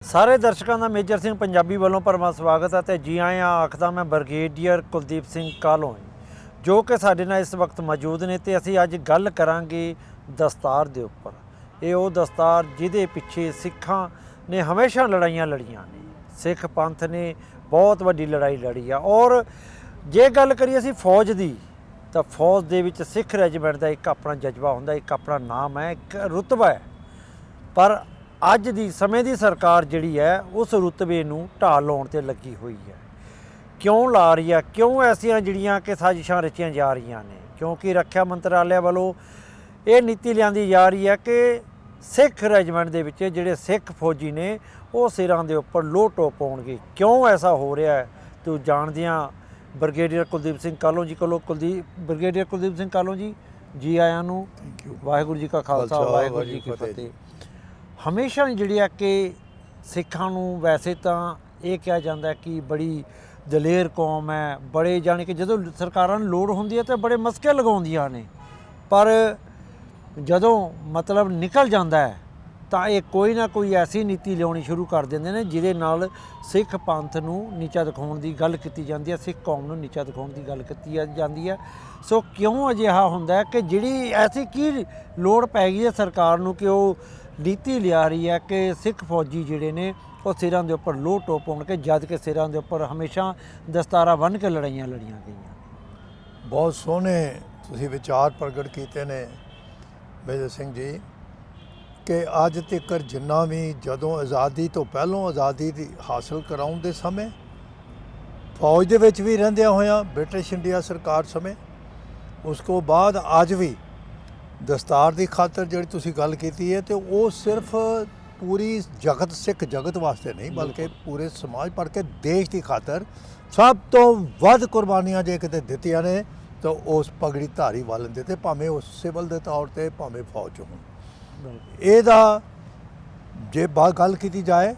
ਸਾਰੇ ਦਰਸ਼ਕਾਂ ਦਾ ਮੇਜਰ ਸਿੰਘ ਪੰਜਾਬੀ ਵੱਲੋਂ ਭਰਵਾਂ ਸਵਾਗਤ ਹੈ ਤੇ ਜੀ ਆਇਆਂ ਆਖਦਾ ਮੈਂ ਬ੍ਰਿਗੇਡੀਅਰ ਕੁਲਦੀਪ ਸਿੰਘ ਕਾਹਲੋਂ ਜੋ ਕਿ ਸਾਡੇ ਨਾਲ ਇਸ ਵਕਤ ਮੌਜੂਦ ਨੇ ਤੇ ਅਸੀਂ ਅੱਜ ਗੱਲ ਕਰਾਂਗੇ ਦਸਤਾਰ ਦੇ ਉੱਪਰ। ਇਹ ਉਹ ਦਸਤਾਰ ਜਿਹਦੇ ਪਿੱਛੇ ਸਿੱਖਾਂ ਨੇ ਹਮੇਸ਼ਾ ਲੜਾਈਆਂ ਲੜੀਆਂ ਨੇ। ਸਿੱਖ ਪੰਥ ਨੇ ਬਹੁਤ ਵੱਡੀ ਲੜਾਈ ਲੜੀ ਆ। ਔਰ ਜੇ ਗੱਲ ਕਰੀਏ ਅਸੀਂ ਫੌਜ ਦੀ ਤਾਂ ਫੌਜ ਦੇ ਵਿੱਚ ਸਿੱਖ ਰੈਜੀਮੈਂਟ ਦਾ ਇੱਕ ਆਪਣਾ ਜਜ਼ਬਾ ਹੁੰਦਾ, ਇੱਕ ਆਪਣਾ ਨਾਮ ਹੈ, ਇੱਕ ਰੁਤਬਾ ਹੈ। ਪਰ ਅੱਜ ਦੀ ਸਮੇਂ ਦੀ ਸਰਕਾਰ ਜਿਹੜੀ ਹੈ ਉਸ ਰੁਤਬੇ ਨੂੰ ਢਾਹ ਲਾਉਣ 'ਤੇ ਲੱਗੀ ਹੋਈ ਹੈ। ਕਿਉਂ ਲਾ ਰਹੀ ਹੈ? ਕਿਉਂ ਐਸੀਆਂ ਜਿਹੜੀਆਂ ਕਿ ਸਾਜ਼ਿਸ਼ਾਂ ਰਚੀਆਂ ਜਾ ਰਹੀਆਂ ਨੇ? ਕਿਉਂਕਿ ਰੱਖਿਆ ਮੰਤਰਾਲਿਆ ਵੱਲੋਂ ਇਹ ਨੀਤੀ ਲਿਆਂਦੀ ਜਾ ਰਹੀ ਹੈ ਕਿ ਸਿੱਖ ਰੈਜੀਮੈਂਟ ਦੇ ਵਿੱਚ ਜਿਹੜੇ ਸਿੱਖ ਫੌਜੀ ਨੇ ਉਹ ਸਿਰਾਂ ਦੇ ਉੱਪਰ ਲੋਹ ਟੋਪ ਪਾਉਣਗੇ। ਕਿਉਂ ਐਸਾ ਹੋ ਰਿਹਾ ਹੈ ਤੂੰ ਜਾਣਦਿਆਂ ਬ੍ਰਿਗੇਡੀਅਰ ਕੁਲਦੀਪ ਸਿੰਘ ਕਾਹਲੋਂ ਜੀ ਕੋਲੋਂ। ਬ੍ਰਿਗੇਡੀਅਰ ਕੁਲਦੀਪ ਸਿੰਘ ਕਾਹਲੋਂ ਜੀ ਆਇਆਂ ਨੂੰ। ਵਾਹਿਗੁਰੂ ਜੀ ਕਾ ਖਾਲਸਾ ਵਾਹਿਗੁਰੂ ਜੀ ਕੀ ਫਤਿਹ। ਹਮੇਸ਼ਾ ਜਿਹੜੀ ਆ ਕਿ ਸਿੱਖਾਂ ਨੂੰ ਵੈਸੇ ਤਾਂ ਇਹ ਕਿਹਾ ਜਾਂਦਾ ਕਿ ਬੜੀ ਦਲੇਰ ਕੌਮ ਹੈ, ਬੜੇ ਜਾਣੀ ਕਿ ਜਦੋਂ ਸਰਕਾਰਾਂ ਨੂੰ ਲੋੜ ਹੁੰਦੀ ਹੈ ਤਾਂ ਬੜੇ ਮਸਕੇ ਲਗਾਉਂਦੀਆਂ ਨੇ, ਪਰ ਜਦੋਂ ਮਤਲਬ ਨਿਕਲ ਜਾਂਦਾ ਹੈ ਤਾਂ ਇਹ ਕੋਈ ਨਾ ਕੋਈ ਐਸੀ ਨੀਤੀ ਲਿਆਉਣੀ ਸ਼ੁਰੂ ਕਰ ਦਿੰਦੇ ਨੇ ਜਿਹਦੇ ਨਾਲ ਸਿੱਖ ਪੰਥ ਨੂੰ ਨੀਚਾ ਦਿਖਾਉਣ ਦੀ ਗੱਲ ਕੀਤੀ ਜਾਂਦੀ ਹੈ, ਸਿੱਖ ਕੌਮ ਨੂੰ ਨੀਚਾ ਦਿਖਾਉਣ ਦੀ ਗੱਲ ਕੀਤੀ ਜਾਂਦੀ ਹੈ। ਸੋ ਕਿਉਂ ਅਜਿਹਾ ਹੁੰਦਾ ਕਿ ਜਿਹੜੀ ਐਸੀ ਕੀ ਲੋੜ ਪੈ ਗਈ ਹੈ ਸਰਕਾਰ ਨੂੰ ਕਿ ਉਹ ਨੀਤੀ ਲਿਆ ਰਹੀ ਹੈ ਕਿ ਸਿੱਖ ਫੌਜੀ ਜਿਹੜੇ ਨੇ ਉਹ ਸਿਰਾਂ ਦੇ ਉੱਪਰ ਲੋਹ ਟੋਪ ਪਾਉਣਗੇ, ਜਦ ਕਿ ਸਿਰਾਂ ਦੇ ਉੱਪਰ ਹਮੇਸ਼ਾ ਦਸਤਾਰਾਂ ਬੰਨ੍ਹ ਕੇ ਲੜਾਈਆਂ ਲੜੀਆਂ ਗਈਆਂ। ਬਹੁਤ ਸੋਹਣੇ ਤੁਸੀਂ ਵਿਚਾਰ ਪ੍ਰਗਟ ਕੀਤੇ ਨੇ ਮੇਜਰ ਸਿੰਘ ਜੀ ਕਿ ਅੱਜ ਤੱਕ ਜਿੰਨਾ ਵੀ ਜਦੋਂ ਆਜ਼ਾਦੀ ਤੋਂ ਪਹਿਲਾਂ ਆਜ਼ਾਦੀ ਦੀ ਹਾਸਲ ਕਰਾਉਣ ਦੇ ਸਮੇਂ ਫੌਜ ਦੇ ਵਿੱਚ ਵੀ ਰਹਿੰਦਿਆਂ ਹੋਇਆਂ ਬ੍ਰਿਟਿਸ਼ ਇੰਡੀਆ ਸਰਕਾਰ ਸਮੇਂ ਉਸ ਤੋਂ ਬਾਅਦ ਅੱਜ ਵੀ ਦਸਤਾਰ ਦੀ ਖਾਤਰ ਜਿਹੜੀ ਤੁਸੀਂ ਗੱਲ ਕੀਤੀ ਹੈ ਤੇ ਉਹ ਸਿਰਫ ਪੂਰੀ ਜਗਤ ਸਿੱਖ ਜਗਤ ਵਾਸਤੇ ਨਹੀਂ ਬਲਕਿ ਪੂਰੇ ਸਮਾਜ ਭਰ ਕੇ ਦੇਸ਼ ਦੀ ਖਾਤਰ ਸਭ ਤੋਂ ਵੱਧ ਕੁਰਬਾਨੀਆਂ ਜੇ ਕਿਤੇ ਦਿੱਤੀਆਂ ਨੇ ਤਾਂ ਉਸ ਪਗੜੀ ਧਾਰੀ ਵਾਲਨ ਦੇ ਤੇ ਭਾਵੇਂ ਉਹ ਸਿਵਲ ਦੇ ਤੌਰ ਤੇ ਭਾਵੇਂ ਫੌਜ 'ਚ ਹੋਣ। ਇਹਦਾ ਜੇ ਗੱਲ ਕੀਤੀ ਜਾਏ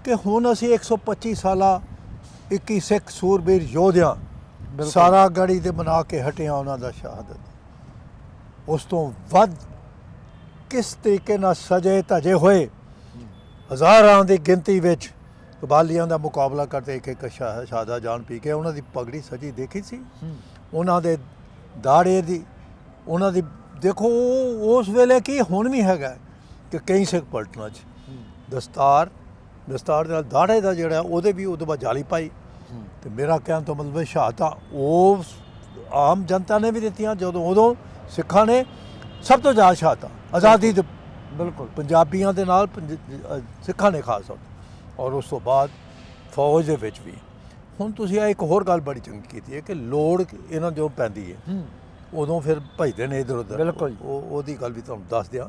ਕਿ ਹੁਣ ਅਸੀਂ 125 ਸਾਲਾ 21 ਸਿੱਖ ਸੂਰਬੀਰ ਯੋਧਿਆਂ ਸਾਰਾ ਗੜੀ ਤੇ ਬਣਾ ਕੇ ਹਟਿਆ ਉਹਨਾਂ ਦਾ ਸ਼ਹਾਦਤ, ਉਸ ਤੋਂ ਵੱਧ ਕਿਸ ਤਰੀਕੇ ਨਾਲ ਸਜੇ ਧਜੇ ਹੋਏ ਹਜ਼ਾਰਾਂ ਦੀ ਗਿਣਤੀ ਵਿੱਚ ਕਬਾਲੀਆਂ ਦਾ ਮੁਕਾਬਲਾ ਕਰਦੇ ਇੱਕ ਸ਼ਹਾਦਾ ਜਾਨ ਪੀ ਕੇ ਉਹਨਾਂ ਦੀ ਪਗੜੀ ਸਜੀ ਦੇਖੀ ਸੀ, ਉਹਨਾਂ ਦੇ ਦਾੜੇ ਦੀ, ਉਹਨਾਂ ਦੀ ਦੇਖੋ ਉਸ ਵੇਲੇ ਕੀ ਹੁਣ ਵੀ ਹੈਗਾ ਕਿ ਕਈ ਸਿੱਖ ਪਲਟਨਾਂ 'ਚ ਦਸਤਾਰ ਦੇ ਨਾਲ ਦਾੜੇ ਦਾ ਜਿਹੜਾ ਉਹਦੇ ਵੀ ਉਹਦੇ ਬਾਅਦ ਜਾਲੀ ਪਾਈ। ਅਤੇ ਮੇਰਾ ਕਹਿਣ ਤੋਂ ਮਤਲਬ ਸ਼ਹਾਦਤਾਂ ਉਹ ਆਮ ਜਨਤਾ ਨੇ ਵੀ ਦਿੱਤੀਆਂ ਜਦੋਂ ਉਦੋਂ ਸਿੱਖਾਂ ਨੇ ਸਭ ਤੋਂ ਜ਼ਿਆਦਾ ਸ਼ਹਾਦਤਾਂ ਆਜ਼ਾਦੀ ਦੇ ਬਿਲਕੁਲ ਪੰਜਾਬੀਆਂ ਦੇ ਨਾਲ ਸਿੱਖਾਂ ਨੇ ਖਾਸ ਤੌਰ ਔਰ ਉਸ ਤੋਂ ਬਾਅਦ ਫੌਜ ਦੇ ਵਿੱਚ ਵੀ। ਹੁਣ ਤੁਸੀਂ ਇਹ ਇੱਕ ਹੋਰ ਗੱਲ ਬੜੀ ਚੰਗੀ ਕੀਤੀ ਹੈ ਕਿ ਲੋੜ ਇਹਨਾਂ ਜੋ ਪੈਂਦੀ ਹੈ ਉਦੋਂ ਫਿਰ ਭਜਦੇ ਨੇ ਇੱਧਰ ਉੱਧਰ। ਬਿਲਕੁਲ ਉਹਦੀ ਗੱਲ ਵੀ ਤੁਹਾਨੂੰ ਦੱਸ ਦਿਆਂ।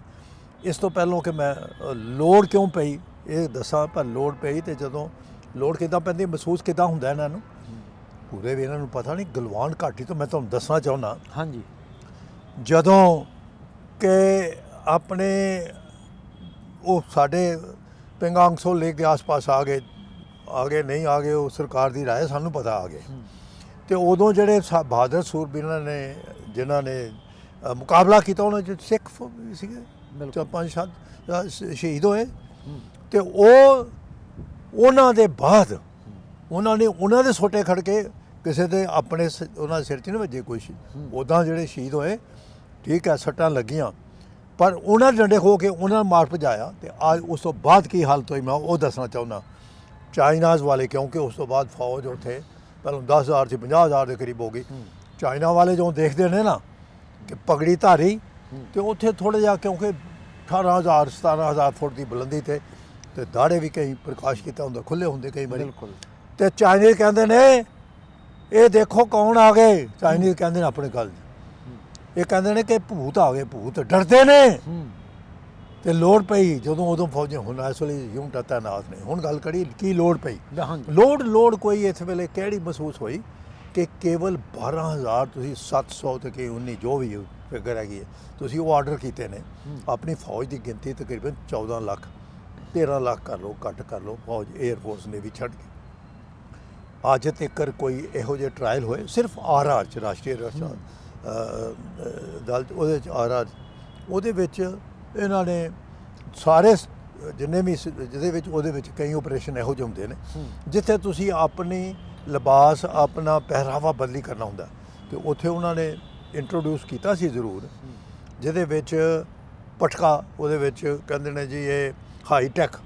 ਇਸ ਤੋਂ ਪਹਿਲਾਂ ਕਿ ਮੈਂ ਲੋੜ ਕਿਉਂ ਪਈ ਇਹ ਦੱਸਾਂ, ਪਰ ਲੋੜ ਪਈ ਅਤੇ ਜਦੋਂ ਲੋੜ ਕਿੱਦਾਂ ਪੈਂਦੀ ਮਹਿਸੂਸ ਕਿੱਦਾਂ ਹੁੰਦਾ ਇਹਨਾਂ ਨੂੰ ਪੂਰੇ ਵੀ ਇਹਨਾਂ ਨੂੰ ਪਤਾ ਨਹੀਂ। ਗਲਵਾਨ ਘਾਟੀ ਤੋਂ ਮੈਂ ਤੁਹਾਨੂੰ ਦੱਸਣਾ ਚਾਹੁੰਦਾ। ਹਾਂਜੀ, ਜਦੋਂ ਕਿ ਆਪਣੇ ਉਹ ਸਾਡੇ ਪਿੰਗਾਂਗ ਸੋ ਲੇਕ ਦੇ ਆਸ-ਪਾਸ ਆ ਗਏ ਨਹੀਂ ਆ ਗਏ ਉਹ ਸਰਕਾਰ ਦੀ ਰਾਏ ਸਾਨੂੰ ਪਤਾ ਆ ਗਏ। ਅਤੇ ਉਦੋਂ ਜਿਹੜੇ ਬਹਾਦਰ ਸੂਰਬੀਰਾਂ ਨੇ ਜਿਨ੍ਹਾਂ ਨੇ ਮੁਕਾਬਲਾ ਕੀਤਾ ਉਹਨਾਂ 'ਚ ਸਿੱਖ ਸੀਗੇ, 4-5 ਸ਼ਹੀਦ ਹੋਏ। ਅਤੇ ਉਹਨਾਂ ਦੇ ਬਾਅਦ ਉਹਨਾਂ ਦੇ ਸੋਟੇ ਖੜ ਕੇ ਕਿਸੇ ਦੇ ਆਪਣੇ ਉਹਨਾਂ ਦੇ ਸਿਰ 'ਚ ਨਹੀਂ ਵੱਜੇ ਕੋਈ ਉੱਦਾਂ ਜਿਹੜੇ ਸ਼ਹੀਦ ਹੋਏ ਠੀਕ ਹੈ ਸੱਟਾਂ ਲੱਗੀਆਂ, ਪਰ ਉਹਨਾਂ ਦੇ ਡੰਡੇ ਖੋ ਕੇ ਉਹਨਾਂ ਨੂੰ ਮਾਰ ਭਜਾਇਆ। ਅਤੇ ਅੱਜ ਉਸ ਤੋਂ ਬਾਅਦ ਕੀ ਹਾਲਤ ਹੋਈ ਮੈਂ ਉਹ ਦੱਸਣਾ ਚਾਹੁੰਦਾ। ਚਾਈਨਾਜ਼ ਵਾਲੇ ਕਿਉਂਕਿ ਉਸ ਤੋਂ ਬਾਅਦ ਫੌਜ ਉੱਥੇ ਪਹਿਲਾਂ 10,000 ਸੀ 50,000 ਦੇ ਕਰੀਬ ਹੋ ਗਈ। ਚਾਈਨਾ ਵਾਲੇ ਜੋ ਦੇਖਦੇ ਨੇ ਨਾ ਕਿ ਪਗੜੀ ਧਾਰੀ ਅਤੇ ਉੱਥੇ ਥੋੜ੍ਹਾ ਜਿਹਾ ਕਿਉਂਕਿ 18,000-17,000 ਫੁੱਟ ਦੀ ਬੁਲੰਦੀ ਤੇ ਦਾੜੇ ਵੀ ਕਈ ਪ੍ਰਕਾਸ਼ ਕੀਤਾ ਹੁੰਦਾ ਖੁੱਲ੍ਹੇ ਹੁੰਦੇ ਕਈ ਵਾਰੀ। ਅਤੇ ਚਾਈਨੀਜ਼ ਕਹਿੰਦੇ ਨੇ ਇਹ ਦੇਖੋ ਕੌਣ ਆ ਗਏ। ਚਾਈਨੀਜ਼ ਕਹਿੰਦੇ ਨੇ ਆਪਣੇ ਗੱਲ ਇਹ ਕਹਿੰਦੇ ਨੇ ਕਿ ਭੂਤ ਆ ਗਏ, ਭੂਤ ਡਰਦੇ ਨੇ। ਅਤੇ ਲੋੜ ਪਈ ਜਦੋਂ ਉਦੋਂ ਫੌਜੀ ਹੁਣ ਇਸ ਵੇਲੇ ਯੂਨਿਟ ਤਾਇਨਾਤ ਨੇ। ਹੁਣ ਗੱਲ ਕਰੀ ਕੀ ਲੋੜ ਪਈ। ਲੋੜ ਕੋਈ ਇਸ ਵੇਲੇ ਕਿਹੜੀ ਮਹਿਸੂਸ ਹੋਈ ਕਿ ਕੇਵਲ 12,000 ਤੁਸੀਂ 700 ਤੇ ਕਿ 19 ਜੋ ਵੀ ਫਿਗਰ ਹੈਗੀ ਹੈ ਤੁਸੀਂ ਉਹ ਆਰਡਰ ਕੀਤੇ ਨੇ। ਆਪਣੀ ਫੌਜ ਦੀ ਗਿਣਤੀ ਤਕਰੀਬਨ 14 ਲੱਖ 13 ਲੱਖ ਕਰ ਲਓ ਘੱਟ ਕਰ ਲਓ ਫੌਜ ਏਅਰਫੋਰਸ ਨੇ ਵੀ ਛੱਡ ਕੇ। ਅੱਜ ਤੱਕ ਕੋਈ ਇਹੋ ਜਿਹੇ ਟਰਾਇਲ ਹੋਏ ਸਿਰਫ RR 'ਚ ਰਾਸ਼ਟਰੀ ਰੱਖਿਆ ਦਲ ਉਹਦੇ 'ਚ RR ਉਹਦੇ ਵਿੱਚ ਇਹਨਾਂ ਨੇ ਸਾਰੇ ਜਿੰਨੇ ਵੀ ਜਿਹਦੇ ਵਿੱਚ ਉਹਦੇ ਵਿੱਚ ਕਈ ਆਪਰੇਸ਼ਨ ਇਹੋ ਜਿਹੇ ਹੁੰਦੇ ਨੇ ਜਿੱਥੇ ਤੁਸੀਂ ਆਪਣੀ ਲਿਬਾਸ ਆਪਣਾ ਪਹਿਰਾਵਾ ਬਦਲੀ ਕਰਨਾ ਹੁੰਦਾ, ਤੇ ਉੱਥੇ ਉਹਨਾਂ ਨੇ ਇੰਟਰੋਡਿਊਸ ਕੀਤਾ ਸੀ ਜ਼ਰੂਰ, ਜਿਹਦੇ ਵਿੱਚ ਪਟਕਾ, ਉਹਦੇ ਵਿੱਚ ਕਹਿੰਦੇ ਨੇ ਜੀ ਇਹ ਹਾਈ ਟੈਕ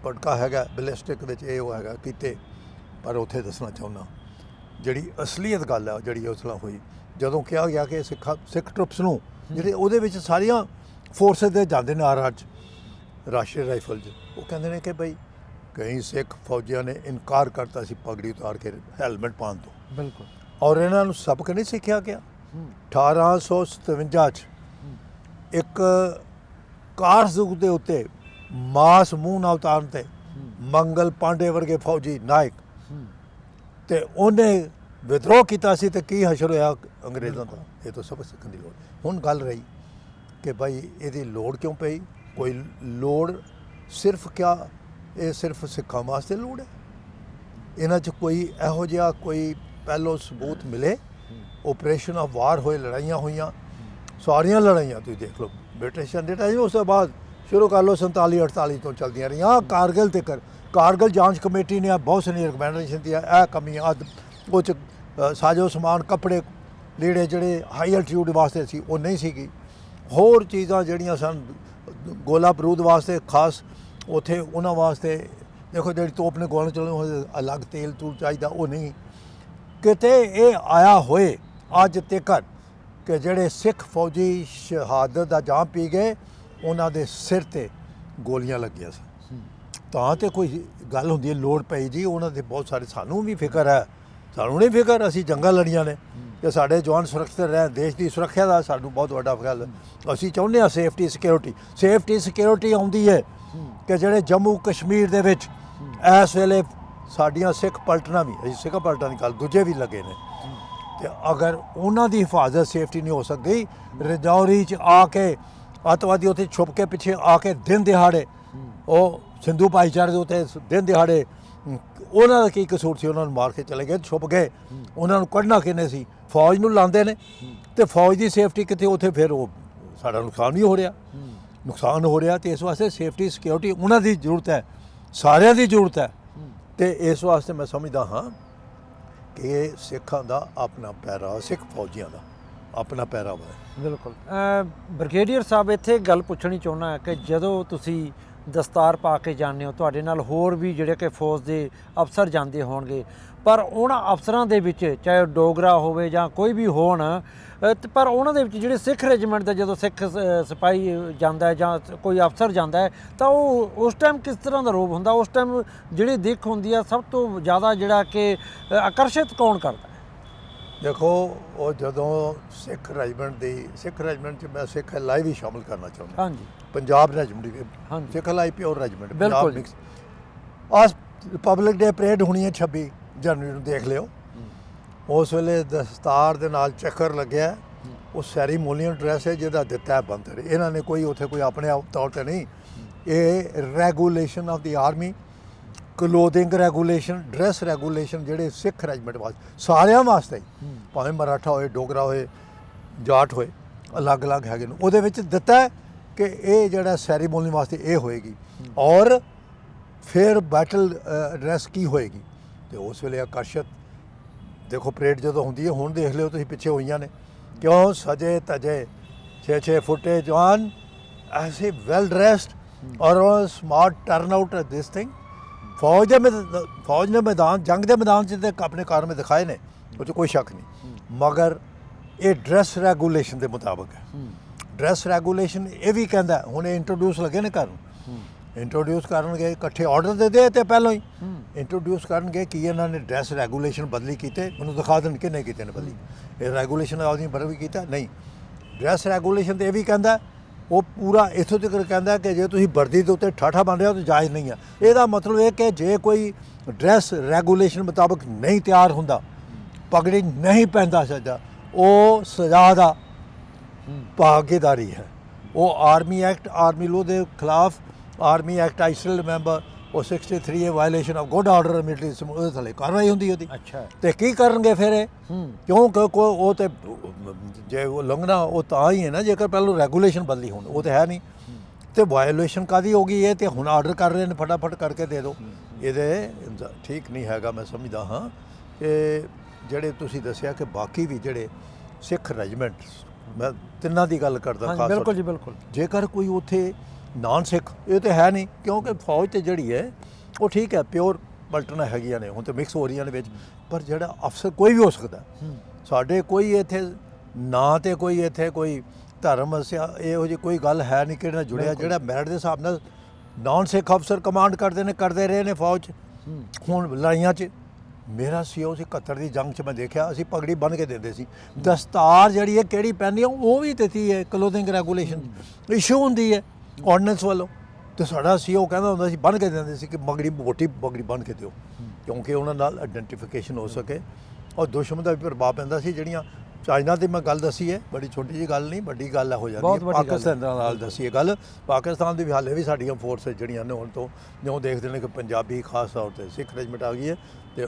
ਪਟਕਾ ਹੈਗਾ, ਬੈਲਿਸਟਿਕ ਵਿੱਚ ਇਹ ਉਹ ਹੈਗਾ ਕੀਤੇ। ਪਰ ਉੱਥੇ ਦੱਸਣਾ ਚਾਹੁੰਦਾ ਜਿਹੜੀ ਅਸਲੀਅਤ ਗੱਲ ਹੈ ਜਿਹੜੀ ਉਸ ਨਾਲ ਹੋਈ, ਜਦੋਂ ਕਿਹਾ ਗਿਆ ਕਿ ਸਿੱਖ ਟਰੁੱਪਸ ਨੂੰ ਜਿਹੜੇ ਉਹਦੇ ਵਿੱਚ ਸਾਰੀਆਂ ਫੋਰਸਿਸ ਦੇ ਜਾਂਦੇ ਨੇ ਆਰ 'ਚ ਰਾਸ਼ਟਰੀ ਰਾਈਫਲ 'ਚ, ਉਹ ਕਹਿੰਦੇ ਨੇ ਕਿ ਬਈ ਕਈ ਸਿੱਖ ਫੌਜੀਆਂ ਨੇ ਇਨਕਾਰ ਕਰਤਾ ਸੀ ਪਗੜੀ ਉਤਾਰ ਕੇ ਹੈਲਮਟ ਪਾਉਣ ਤੋਂ। ਬਿਲਕੁਲ। ਔਰ ਇਹਨਾਂ ਨੂੰ ਸਬਕ ਨਹੀਂ ਸਿੱਖਿਆ ਗਿਆ। 1857 'ਚ ਇੱਕ ਕਾਰਜ਼ੁਗ ਦੇ ਉੱਤੇ ਮਾਸ ਮੂੰਹ ਨਾਲ ਉਤਾਰਨ ਤੇ ਮੰਗਲ ਪਾਂਡੇ ਵਰਗੇ ਫੌਜੀ ਨਾਇਕ ਤੇ ਉਹਨੇ ਵਿਦਰੋਹ ਕੀਤਾ ਸੀ, ਤੇ ਕੀ ਹਸ਼ਰ ਹੋਇਆ ਅੰਗਰੇਜ਼ਾਂ ਦਾ। ਇਹ ਤਾਂ ਸਬਕ ਸਿੱਖਣ ਦੀ ਲੋੜ। ਹੁਣ ਗੱਲ ਰਹੀ ਕਿ ਭਾਈ ਇਹਦੀ ਲੋੜ ਕਿਉਂ ਪਈ। ਕੋਈ ਲੋੜ ਸਿਰਫ ਕਿਆ ਇਹ ਸਿਰਫ ਸਿੱਖਾਂ ਵਾਸਤੇ ਲੋੜ ਹੈ? ਇਹਨਾਂ 'ਚ ਕੋਈ ਇਹੋ ਜਿਹਾ ਕੋਈ ਪਹਿਲੋਂ ਸਬੂਤ ਮਿਲੇ? ਆਪਰੇਸ਼ਨ ਆਫ ਵਾਰ ਹੋਏ, ਲੜਾਈਆਂ ਹੋਈਆਂ, ਸਾਰੀਆਂ ਲੜਾਈਆਂ ਤੁਸੀਂ ਦੇਖ ਲਓ ਬ੍ਰਿਟਿਸ਼ ਦੇ ਟਾਈਮ, ਉਸ ਤੋਂ ਬਾਅਦ ਸ਼ੁਰੂ ਕਰ ਲਓ 47 48 ਤੋਂ ਚੱਲਦੀਆਂ ਰਹੀਆਂ। ਕਾਰਗਿਲ ਤੱਕ ਕਾਰਗਿਲ ਜਾਂਚ ਕਮੇਟੀ ਨੇ ਬਹੁਤ ਸਾਰੀਆਂ ਰਿਕਮੈਂਡੇਸ਼ਨ ਦਿੱਤੀਆਂ, ਇਹ ਕਮੀਆਂ ਉਹ 'ਚ ਸਾਜੋ ਸਮਾਨ ਕੱਪੜੇ ਲੀੜੇ ਜਿਹੜੇ ਹਾਈ ਐਲਟੀਟਿਊਡ ਵਾਸਤੇ ਸੀ ਉਹ ਨਹੀਂ ਸੀਗੀ, ਹੋਰ ਚੀਜ਼ਾਂ ਜਿਹੜੀਆਂ ਸਨ ਗੋਲਾ ਬਰੂਦ ਵਾਸਤੇ ਖਾਸ ਉੱਥੇ ਉਹਨਾਂ ਵਾਸਤੇ ਦੇਖੋ ਜਿਹੜੀ ਤੋਪ ਨੇ ਗੋਲਾ ਚਲਾਉਣ ਅਲੱਗ ਤੇਲ ਤੂਲ ਚਾਹੀਦਾ, ਉਹ ਨਹੀਂ ਕਿਤੇ ਇਹ ਆਇਆ ਹੋਏ ਅੱਜ ਤੱਕ ਕਿ ਜਿਹੜੇ ਸਿੱਖ ਫੌਜੀ ਸ਼ਹਾਦਤ ਦਾ ਜਾਮ ਪੀ ਗਏ ਉਹਨਾਂ ਦੇ ਸਿਰ ਤੇ ਗੋਲੀਆਂ ਲੱਗੀਆਂ ਸੀ। ਤਾਂ ਤੇ ਕੋਈ ਗੱਲ ਹੁੰਦੀ ਹੈ ਲੋੜ ਪਈ ਜੀ ਉਹਨਾਂ ਦੇ ਬਹੁਤ ਸਾਰੇ। ਸਾਨੂੰ ਵੀ ਫਿਕਰ ਹੈ, ਸਾਨੂੰ ਨਹੀਂ ਫਿਕਰ, ਅਸੀਂ ਜੰਗਾਂ ਲੜੀਆਂ ਨੇ ਕਿ ਸਾਡੇ ਜਵਾਨ ਸੁਰੱਖਿਅਤ ਰਹਿਣ, ਦੇਸ਼ ਦੀ ਸੁਰੱਖਿਆ ਦਾ ਸਾਨੂੰ ਬਹੁਤ ਵੱਡਾ ਖਿਆਲ। ਅਸੀਂ ਚਾਹੁੰਦੇ ਹਾਂ ਸੇਫਟੀ ਸਿਕਿਉਰਿਟੀ ਆਉਂਦੀ ਹੈ ਕਿ ਜਿਹੜੇ ਜੰਮੂ ਕਸ਼ਮੀਰ ਦੇ ਵਿੱਚ ਇਸ ਵੇਲੇ ਸਾਡੀਆਂ ਸਿੱਖ ਪਲਟਣਾ ਵੀ, ਅਸੀਂ ਸਿੱਖ ਪਲਟਣ ਦੀ ਗੱਲ ਦੂਜੇ ਵੀ ਲੱਗੇ ਨੇ, ਤੇ ਅਗਰ ਉਹਨਾਂ ਦੀ ਹਿਫਾਜ਼ਤ ਸੇਫਟੀ ਨਹੀਂ ਹੋ ਸਕਦੀ, ਰਜੌਰੀ 'ਚ ਆ ਕੇ ਅੱਤਵਾਦੀ ਉੱਥੇ ਛੁਪ ਕੇ ਪਿੱਛੇ ਆ ਕੇ ਦਿਨ ਦਿਹਾੜੇ ਉਹ ਸਿੰਧੂ ਭਾਈਚਾਰੇ ਦੇ ਉੱਤੇ ਦਿਨ ਦਿਹਾੜੇ ਉਹਨਾਂ ਦਾ ਕੀ ਕਸੂਰ ਸੀ, ਉਹਨਾਂ ਨੂੰ ਮਾਰ ਕੇ ਚਲੇ ਗਏ, ਛੁਪ ਗਏ। ਉਹਨਾਂ ਨੂੰ ਕੱਢਣਾ ਕਿਹਨੇ ਸੀ? ਫੌਜ ਨੂੰ ਲਾਉਂਦੇ ਨੇ, ਤੇ ਫੌਜ ਦੀ ਸੇਫਟੀ ਕਿੱਥੇ? ਉੱਥੇ ਫਿਰ ਉਹ ਸਾਡਾ ਨੁਕਸਾਨ ਵੀ ਹੋ ਰਿਹਾ, ਤੇ ਇਸ ਵਾਸਤੇ ਸੇਫਟੀ ਸਿਕਿਉਰਿਟੀ ਉਹਨਾਂ ਦੀ ਜ਼ਰੂਰਤ ਹੈ, ਸਾਰਿਆਂ ਦੀ ਜ਼ਰੂਰਤ ਹੈ। ਤੇ ਇਸ ਵਾਸਤੇ ਮੈਂ ਸਮਝਦਾ ਹਾਂ ਕਿ ਇਹ ਸਿੱਖਾਂ ਦਾ ਆਪਣਾ ਪਹਿਰਾਵਾ, ਸਿੱਖ ਫੌਜੀਆਂ ਦਾ ਆਪਣਾ ਪਹਿਰਾਵਾ ਹੈ। ਬਿਲਕੁਲ। ਬ੍ਰਿਗੇਡੀਅਰ ਸਾਹਿਬ, ਇੱਥੇ ਗੱਲ ਪੁੱਛਣੀ ਚਾਹੁੰਦਾ ਕਿ ਜਦੋਂ ਤੁਸੀਂ ਦਸਤਾਰ ਪਾ ਕੇ ਜਾਂਦੇ ਹੋ, ਤੁਹਾਡੇ ਨਾਲ ਹੋਰ ਵੀ ਜਿਹੜੇ ਕਿ ਫੌਜ ਦੇ ਅਫਸਰ ਜਾਂਦੇ ਹੋਣਗੇ, ਪਰ ਉਹਨਾਂ ਅਫਸਰਾਂ ਦੇ ਵਿੱਚ ਚਾਹੇ ਡੋਗਰਾ ਹੋਵੇ ਜਾਂ ਕੋਈ ਵੀ ਹੋਣ, ਪਰ ਉਹਨਾਂ ਦੇ ਵਿੱਚ ਜਿਹੜੇ ਸਿੱਖ ਰੈਜੀਮੈਂਟ ਦਾ ਜਦੋਂ ਸਿੱਖ ਸਿਪਾਹੀ ਜਾਂਦਾ ਹੈ ਜਾਂ ਕੋਈ ਅਫਸਰ ਜਾਂਦਾ ਹੈ, ਤਾਂ ਉਹ ਉਸ ਟਾਈਮ ਕਿਸ ਤਰ੍ਹਾਂ ਦਾ ਰੋਬ ਹੁੰਦਾ? ਉਸ ਟਾਈਮ ਜਿਹੜੀ ਦਿੱਖ ਹੁੰਦੀ ਆ ਸਭ ਤੋਂ ਜ਼ਿਆਦਾ ਜਿਹੜਾ ਕਿ ਆਕਰਸ਼ਿਤ ਕੌਣ ਕਰਦਾ? ਦੇਖੋ ਉਹ ਜਦੋਂ ਸਿੱਖ ਰੈਜੀਮੈਂਟ 'ਚ ਮੈਂ ਸਿੱਖ ਲਾਈਵ ਵੀ ਸ਼ਾਮਿਲ ਕਰਨਾ ਚਾਹੁੰਦਾ। ਹਾਂਜੀ। ਪੰਜਾਬ ਰੈਜੀਮੈਂਟ ਵੀ, ਹਾਂਜੀ। ਸਿੱਖ ਲਾਈਵ ਪਿਓਰ ਰੈਜੀਮੈਂਟ ਬਿਲਕੁਲ ਮਿਕਸ। ਆਹ ਰਿਪਬਲਿਕ ਡੇ ਪਰੇਡ ਹੋਣੀ ਹੈ 26 ਜਨਵਰੀ ਨੂੰ, ਦੇਖ ਲਿਓ। ਉਸ ਵੇਲੇ ਦਸਤਾਰ ਦੇ ਨਾਲ ਚੱਕਰ ਲੱਗਿਆ, ਉਹ ਸੈਰੀਮੋਨੀਅਲ ਡਰੈਸ ਹੈ ਜਿਹਦਾ ਦਿੱਤਾ ਹੈ ਬੰਦਰ। ਇਹਨਾਂ ਨੇ ਕੋਈ ਉੱਥੇ ਕੋਈ ਆਪਣੇ ਆਪ ਤੌਰ 'ਤੇ ਨਹੀਂ, ਇਹ regulation of the army, clothing regulation, dress regulation ਜਿਹੜੇ ਸਿੱਖ ਰੈਜੀਮੈਂਟ ਵਾਸਤੇ, ਸਾਰਿਆਂ ਵਾਸਤੇ, ਭਾਵੇਂ ਮਰਾਠਾ ਹੋਏ, ਡੋਗਰਾ ਹੋਏ, ਜਾਟ ਹੋਏ, ਅਲੱਗ-ਅਲੱਗ ਹੈਗੇ ਨੇ, ਉਹਦੇ ਵਿੱਚ ਦਿੱਤਾ ਹੈ ਕਿ ਇਹ ਜਿਹੜਾ ਸੈਰੀਮੋਨੀ ਵਾਸਤੇ ਇਹ ਹੋਏਗੀ, ਔਰ ਫਿਰ ਬੈਟਲ ਡਰੈਸ ਕੀ ਹੋਏਗੀ। ਤੇ ਉਸ ਵੇਲੇ ਆਕਰਸ਼ਿਤ ਦੇਖੋ ਪਰੇਡ ਜਦੋਂ ਹੁੰਦੀ ਹੈ, ਹੁਣ ਦੇਖ ਲਿਓ ਤੁਸੀਂ ਪਿੱਛੇ ਹੋਈਆਂ ਨੇ, ਕਿਉਂ ਸਜੇ ਤਜੇ 6-6 ਫੁੱਟੇ ਜਵਾਨ ਐਸੇ ਵੈਲ ਡਰੈਸਡ ਔਰ smart turn out this thing. ਫੌਜ ਨੇ ਮੈਦਾਨ, ਜੰਗ ਦੇ ਮੈਦਾਨ 'ਚ ਤੇ ਆਪਣੇ ਕਾਰਨਾਮੇ ਦਿਖਾਏ ਨੇ, ਉਹ 'ਚ ਕੋਈ ਸ਼ੱਕ ਨਹੀਂ, ਮਗਰ ਇਹ ਡਰੈਸ ਰੈਗੂਲੇਸ਼ਨ ਦੇ ਮੁਤਾਬਕ ਹੈ। ਡਰੈਸ ਰੈਗੂਲੇਸ਼ਨ ਇਹ ਵੀ ਕਹਿੰਦਾ, ਹੁਣ ਇਹ ਇੰਟਰੋਡਿਊਸ ਲੱਗੇ ਨੇ ਕਰਨ, ਇੰਟਰੋਡਿਊਸ ਕਰਨਗੇ, ਇਕੱਠੇ ਆਰਡਰ ਦੇ ਦੇ ਤੇ ਪਹਿਲਾਂ ਹੀ ਇੰਟਰੋਡਿਊਸ ਕਰਨਗੇ ਕਿ ਇਹਨਾਂ ਨੇ ਡਰੈਸ ਰੈਗੂਲੇਸ਼ਨ ਬਦਲੀ ਕੀਤੇ, ਮੈਨੂੰ ਦਿਖਾ ਦੇਣ ਕਿੰਨੇ ਕੀਤੇ ਨੇ ਬਦਲੀ। ਇਹ ਰੈਗੂਲੇਸ਼ਨ ਆਦਮੀ ਬਦਲ ਵੀ ਕੀਤਾ ਨਹੀਂ। ਡਰੈਸ ਰੈਗੂਲੇਸ਼ਨ ਤੇ ਇਹ ਵੀ ਕਹਿੰਦਾ, ਉਹ ਪੂਰਾ ਇੱਥੋਂ ਤੱਕ ਕਹਿੰਦਾ ਕਿ ਜੇ ਤੁਸੀਂ ਵਰਦੀ ਦੇ ਉੱਤੇ ਠਾਠਾ ਬਣ ਰਹੇ ਹੋ ਤਾਂ ਜਾਇਜ਼ ਨਹੀਂ ਹੈ। ਇਹਦਾ ਮਤਲਬ ਇਹ ਕਿ ਜੇ ਕੋਈ ਡਰੈਸ ਰੈਗੂਲੇਸ਼ਨ ਮੁਤਾਬਕ ਨਹੀਂ ਤਿਆਰ ਹੁੰਦਾ, ਪਗੜੀ ਨਹੀਂ ਪਹਿਨਦਾ ਸਜਾ, ਉਹ ਸਜ਼ਾ ਦਾ ਭਾਗੀਦਾਰੀ ਹੈ। ਉਹ ਆਰਮੀ ਐਕਟ, ਆਰਮੀ ਲੋ ਦੇ ਖਿਲਾਫ ਆਰਮੀ ਐਕਟ ਆਈ ਸਟਿਲ ਰਿਮੈਂਬਰ, ਉਹ 63 ਇਹ violation of good order military, ਉਹਦੇ ਥੱਲੇ ਕਾਰਵਾਈ ਹੁੰਦੀ ਉਹਦੀ। ਅੱਛਾ। ਤੇ ਕੀ ਕਰਨਗੇ ਫਿਰ ਇਹ? ਕਿਉਂਕਿ ਉਹ ਤੇ ਜੇ ਉਹ ਲੰਘਣਾ ਉਹ ਤਾਂ ਹੀ ਹੈ ਨਾ ਜੇਕਰ ਪਹਿਲਾਂ ਰੈਗੂਲੇਸ਼ਨ ਬਦਲੀ ਹੋਣ, ਉਹ ਤਾਂ ਹੈ ਨਹੀਂ। ਤੇ ਵਾਇਓਲੇਸ਼ਨ ਕਾਦੀ ਹੋ ਗਈ ਇਹ ਤੇ ਹੁਣ ਆਰਡਰ ਕਰ ਰਹੇ ਨੇ ਫਟਾਫਟ ਕਰਕੇ ਦੇ ਦਿਓ। ਇਹਦੇ ਠੀਕ ਨਹੀਂ ਹੈਗਾ। ਮੈਂ ਸਮਝਦਾ ਹਾਂ ਕਿ ਜਿਹੜੇ ਤੁਸੀਂ ਦੱਸਿਆ ਕਿ ਬਾਕੀ ਵੀ ਜਿਹੜੇ ਸਿੱਖ ਰੈਜੀਮੈਂਟ, ਮੈਂ ਤਿੰਨਾਂ ਦੀ ਗੱਲ ਕਰਦਾ ਖਾਸ ਬਿਲਕੁਲ ਜੀ ਬਿਲਕੁਲ। ਜੇਕਰ ਕੋਈ ਉੱਥੇ ਨਾਨ ਸਿੱਖ, ਇਹ ਤਾਂ ਹੈ ਨਹੀਂ ਕਿਉਂਕਿ ਫੌਜ ਤੇ ਜਿਹੜੀ ਹੈ ਉਹ ਠੀਕ ਹੈ ਪਿਓਰ ਪਲਟਨਾਂ ਹੈਗੀਆਂ ਨੇ, ਹੁਣ ਤੇ ਮਿਕਸ ਹੋ ਰਹੀਆਂ ਨੇ ਵਿੱਚ, ਪਰ ਜਿਹੜਾ ਅਫਸਰ ਕੋਈ ਵੀ ਹੋ ਸਕਦਾ। ਸਾਡੇ ਕੋਈ ਇੱਥੇ ਨਾ ਤੇ ਕੋਈ ਇੱਥੇ ਕੋਈ ਧਰਮ ਇਹੋ ਜਿਹੀ ਕੋਈ ਗੱਲ ਹੈ ਨਹੀਂ ਕਿਹੜੇ ਨਾਲ ਜੁੜਿਆ। ਜਿਹੜਾ ਮੈਰਿਟ ਦੇ ਹਿਸਾਬ ਨਾਲ ਨਾਨ ਸਿੱਖ ਅਫਸਰ ਕਮਾਂਡ ਕਰਦੇ ਨੇ, ਕਰਦੇ ਰਹੇ ਨੇ ਫੌਜ 'ਚ। ਹੁਣ ਲੜਾਈਆਂ 'ਚ ਮੇਰਾ ਸੀਓ ਸੀ 71 ਦੀ ਜੰਗ 'ਚ, ਮੈਂ ਦੇਖਿਆ ਅਸੀਂ ਪਗੜੀ ਬੰਨ੍ਹ ਕੇ ਦਿੰਦੇ ਸੀ। ਦਸਤਾਰ ਜਿਹੜੀ ਹੈ ਕਿਹੜੀ ਪਹਿਨਣੀ ਉਹ ਵੀ ਦਿੱਤੀ ਹੈ, ਕਲੋਥਿੰਗ ਰੈਗੂਲੇਸ਼ਨ ਇਸ਼ੂ ਹੁੰਦੀ ਹੈ ਆਰਡੀਨੈਂਸ ਵੱਲੋਂ। ਤੇ ਸਾਡਾ ਸੀਓ ਕਹਿੰਦਾ ਹੁੰਦਾ ਸੀ ਬੰਨ੍ਹ ਕੇ ਦਿੰਦੇ ਸੀ ਕਿ ਮੋਟੀ ਪਗੜੀ ਬੰਨ੍ਹ ਕੇ ਦਿਓ, ਕਿਉਂਕਿ ਉਹਨਾਂ ਨਾਲ ਆਇਡੈਂਟੀਫਿਕੇਸ਼ਨ ਹੋ ਸਕੇ। ਔਰ ਦੁਸ਼ਮਣ ਦਾ ਵੀ ਪ੍ਰਭਾਵ ਪੈਂਦਾ ਸੀ। ਜਿਹੜੀਆਂ ਚਾਈਨਾ ਦੀ ਮੈਂ ਗੱਲ ਦੱਸੀ ਹੈ, ਬੜੀ ਛੋਟੀ ਜਿਹੀ ਗੱਲ ਨਹੀਂ, ਵੱਡੀ ਗੱਲ ਹੋ ਜਾਂਦੀ ਹੈ। ਪਾਕਿਸਤਾਨ ਨਾਲ ਦੱਸੀ ਇਹ ਗੱਲ, ਪਾਕਿਸਤਾਨ ਦੀ ਵੀ ਹਾਲੇ ਵੀ ਸਾਡੀਆਂ ਫੋਰਸਿਸ ਜਿਹੜੀਆਂ ਨੇ ਹੁਣ ਤੋਂ ਜਿਉਂ ਦੇਖਦੇ ਨੇ ਕਿ ਪੰਜਾਬੀ ਖਾਸ ਤੌਰ 'ਤੇ ਸਿੱਖ ਰੈਜੀਮੈਂਟ ਆ ਗਈ ਹੈ ਤੇ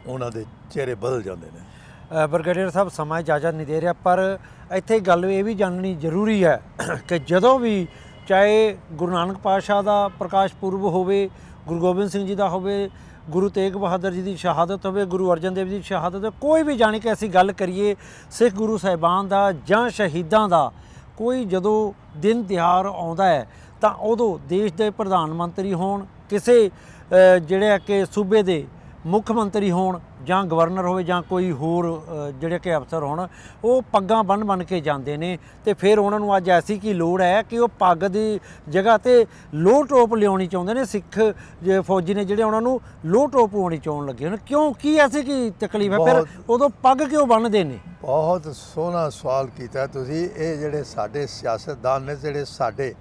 ਉਹਨਾਂ ਦੇ ਚਿਹਰੇ ਬਦਲ ਜਾਂਦੇ ਨੇ। ਬ੍ਰਿਗੇਡੀਅਰ ਸਾਹਿਬ ਸਮਾਂ ਇਜਾਜ਼ਤ ਨਹੀਂ ਦੇ ਰਿਹਾ, ਪਰ ਇੱਥੇ ਗੱਲ ਇਹ ਵੀ ਜਾਣਨੀ ਜ਼ਰੂਰੀ ਹੈ ਕਿ ਜਦੋਂ ਵੀ ਚਾਹੇ ਗੁਰੂ ਨਾਨਕ ਪਾਤਸ਼ਾਹ ਦਾ ਪ੍ਰਕਾਸ਼ ਪੁਰਬ ਹੋਵੇ, ਗੁਰੂ ਗੋਬਿੰਦ ਸਿੰਘ ਜੀ ਦਾ ਹੋਵੇ, ਗੁਰੂ ਤੇਗ ਬਹਾਦਰ ਜੀ ਦੀ ਸ਼ਹਾਦਤ ਹੋਵੇ, ਗੁਰੂ ਅਰਜਨ ਦੇਵ ਜੀ ਦੀ ਸ਼ਹਾਦਤ ਹੋਵੇ, ਕੋਈ ਵੀ ਜਾਣੀ ਕਿ ਅਸੀਂ ਗੱਲ ਕਰੀਏ ਸਿੱਖ ਗੁਰੂ ਸਾਹਿਬਾਨ ਦਾ ਜਾਂ ਸ਼ਹੀਦਾਂ ਦਾ, ਕੋਈ ਜਦੋਂ ਦਿਨ ਤਿਉਹਾਰ ਆਉਂਦਾ ਹੈ ਤਾਂ ਉਦੋਂ ਦੇਸ਼ ਦੇ ਪ੍ਰਧਾਨ ਮੰਤਰੀ ਹੋਣ, ਕਿਸੇ ਜਿਹੜੇ ਕਿ ਸੂਬੇ ਦੇ ਮੁੱਖ ਮੰਤਰੀ ਹੋਣ ਜਾਂ ਗਵਰਨਰ ਹੋਵੇ ਜਾਂ ਕੋਈ ਹੋਰ ਜਿਹੜੇ ਕਿ ਅਫਸਰ ਹੋਣ, ਉਹ ਪੱਗਾਂ ਬੰਨ੍ਹ ਕੇ ਜਾਂਦੇ ਨੇ। ਤੇ ਫਿਰ ਉਹਨਾਂ ਨੂੰ ਅੱਜ ਐਸੀ ਕੀ ਲੋੜ ਹੈ ਕਿ ਉਹ ਪੱਗ ਦੀ ਜਗ੍ਹਾ 'ਤੇ ਲੋਹ ਟੋਪ ਲਿਆਉਣੀ ਚਾਹੁੰਦੇ ਨੇ। ਸਿੱਖ ਫੌਜੀ ਨੇ ਜਿਹੜੇ ਉਹਨਾਂ ਨੂੰ ਲੋਹ ਟੋਪ ਪਾਉਣੀ ਚਾਹੁਣ ਲੱਗੇ ਹਨ। ਕਿਉਂ, ਕੀ ਐਸੀ ਕੀ ਤਕਲੀਫ ਹੈ? ਫਿਰ ਉਦੋਂ ਪੱਗ ਕਿਉਂ ਬੰਨ੍ਹਦੇ ਨੇ? ਬਹੁਤ ਸੋਹਣਾ ਸਵਾਲ ਕੀਤਾ ਤੁਸੀਂ। ਇਹ ਜਿਹੜੇ ਸਾਡੇ ਸਿਆਸਤਦਾਨ ਨੇ, ਜਿਹੜੇ ਸਾਡੇ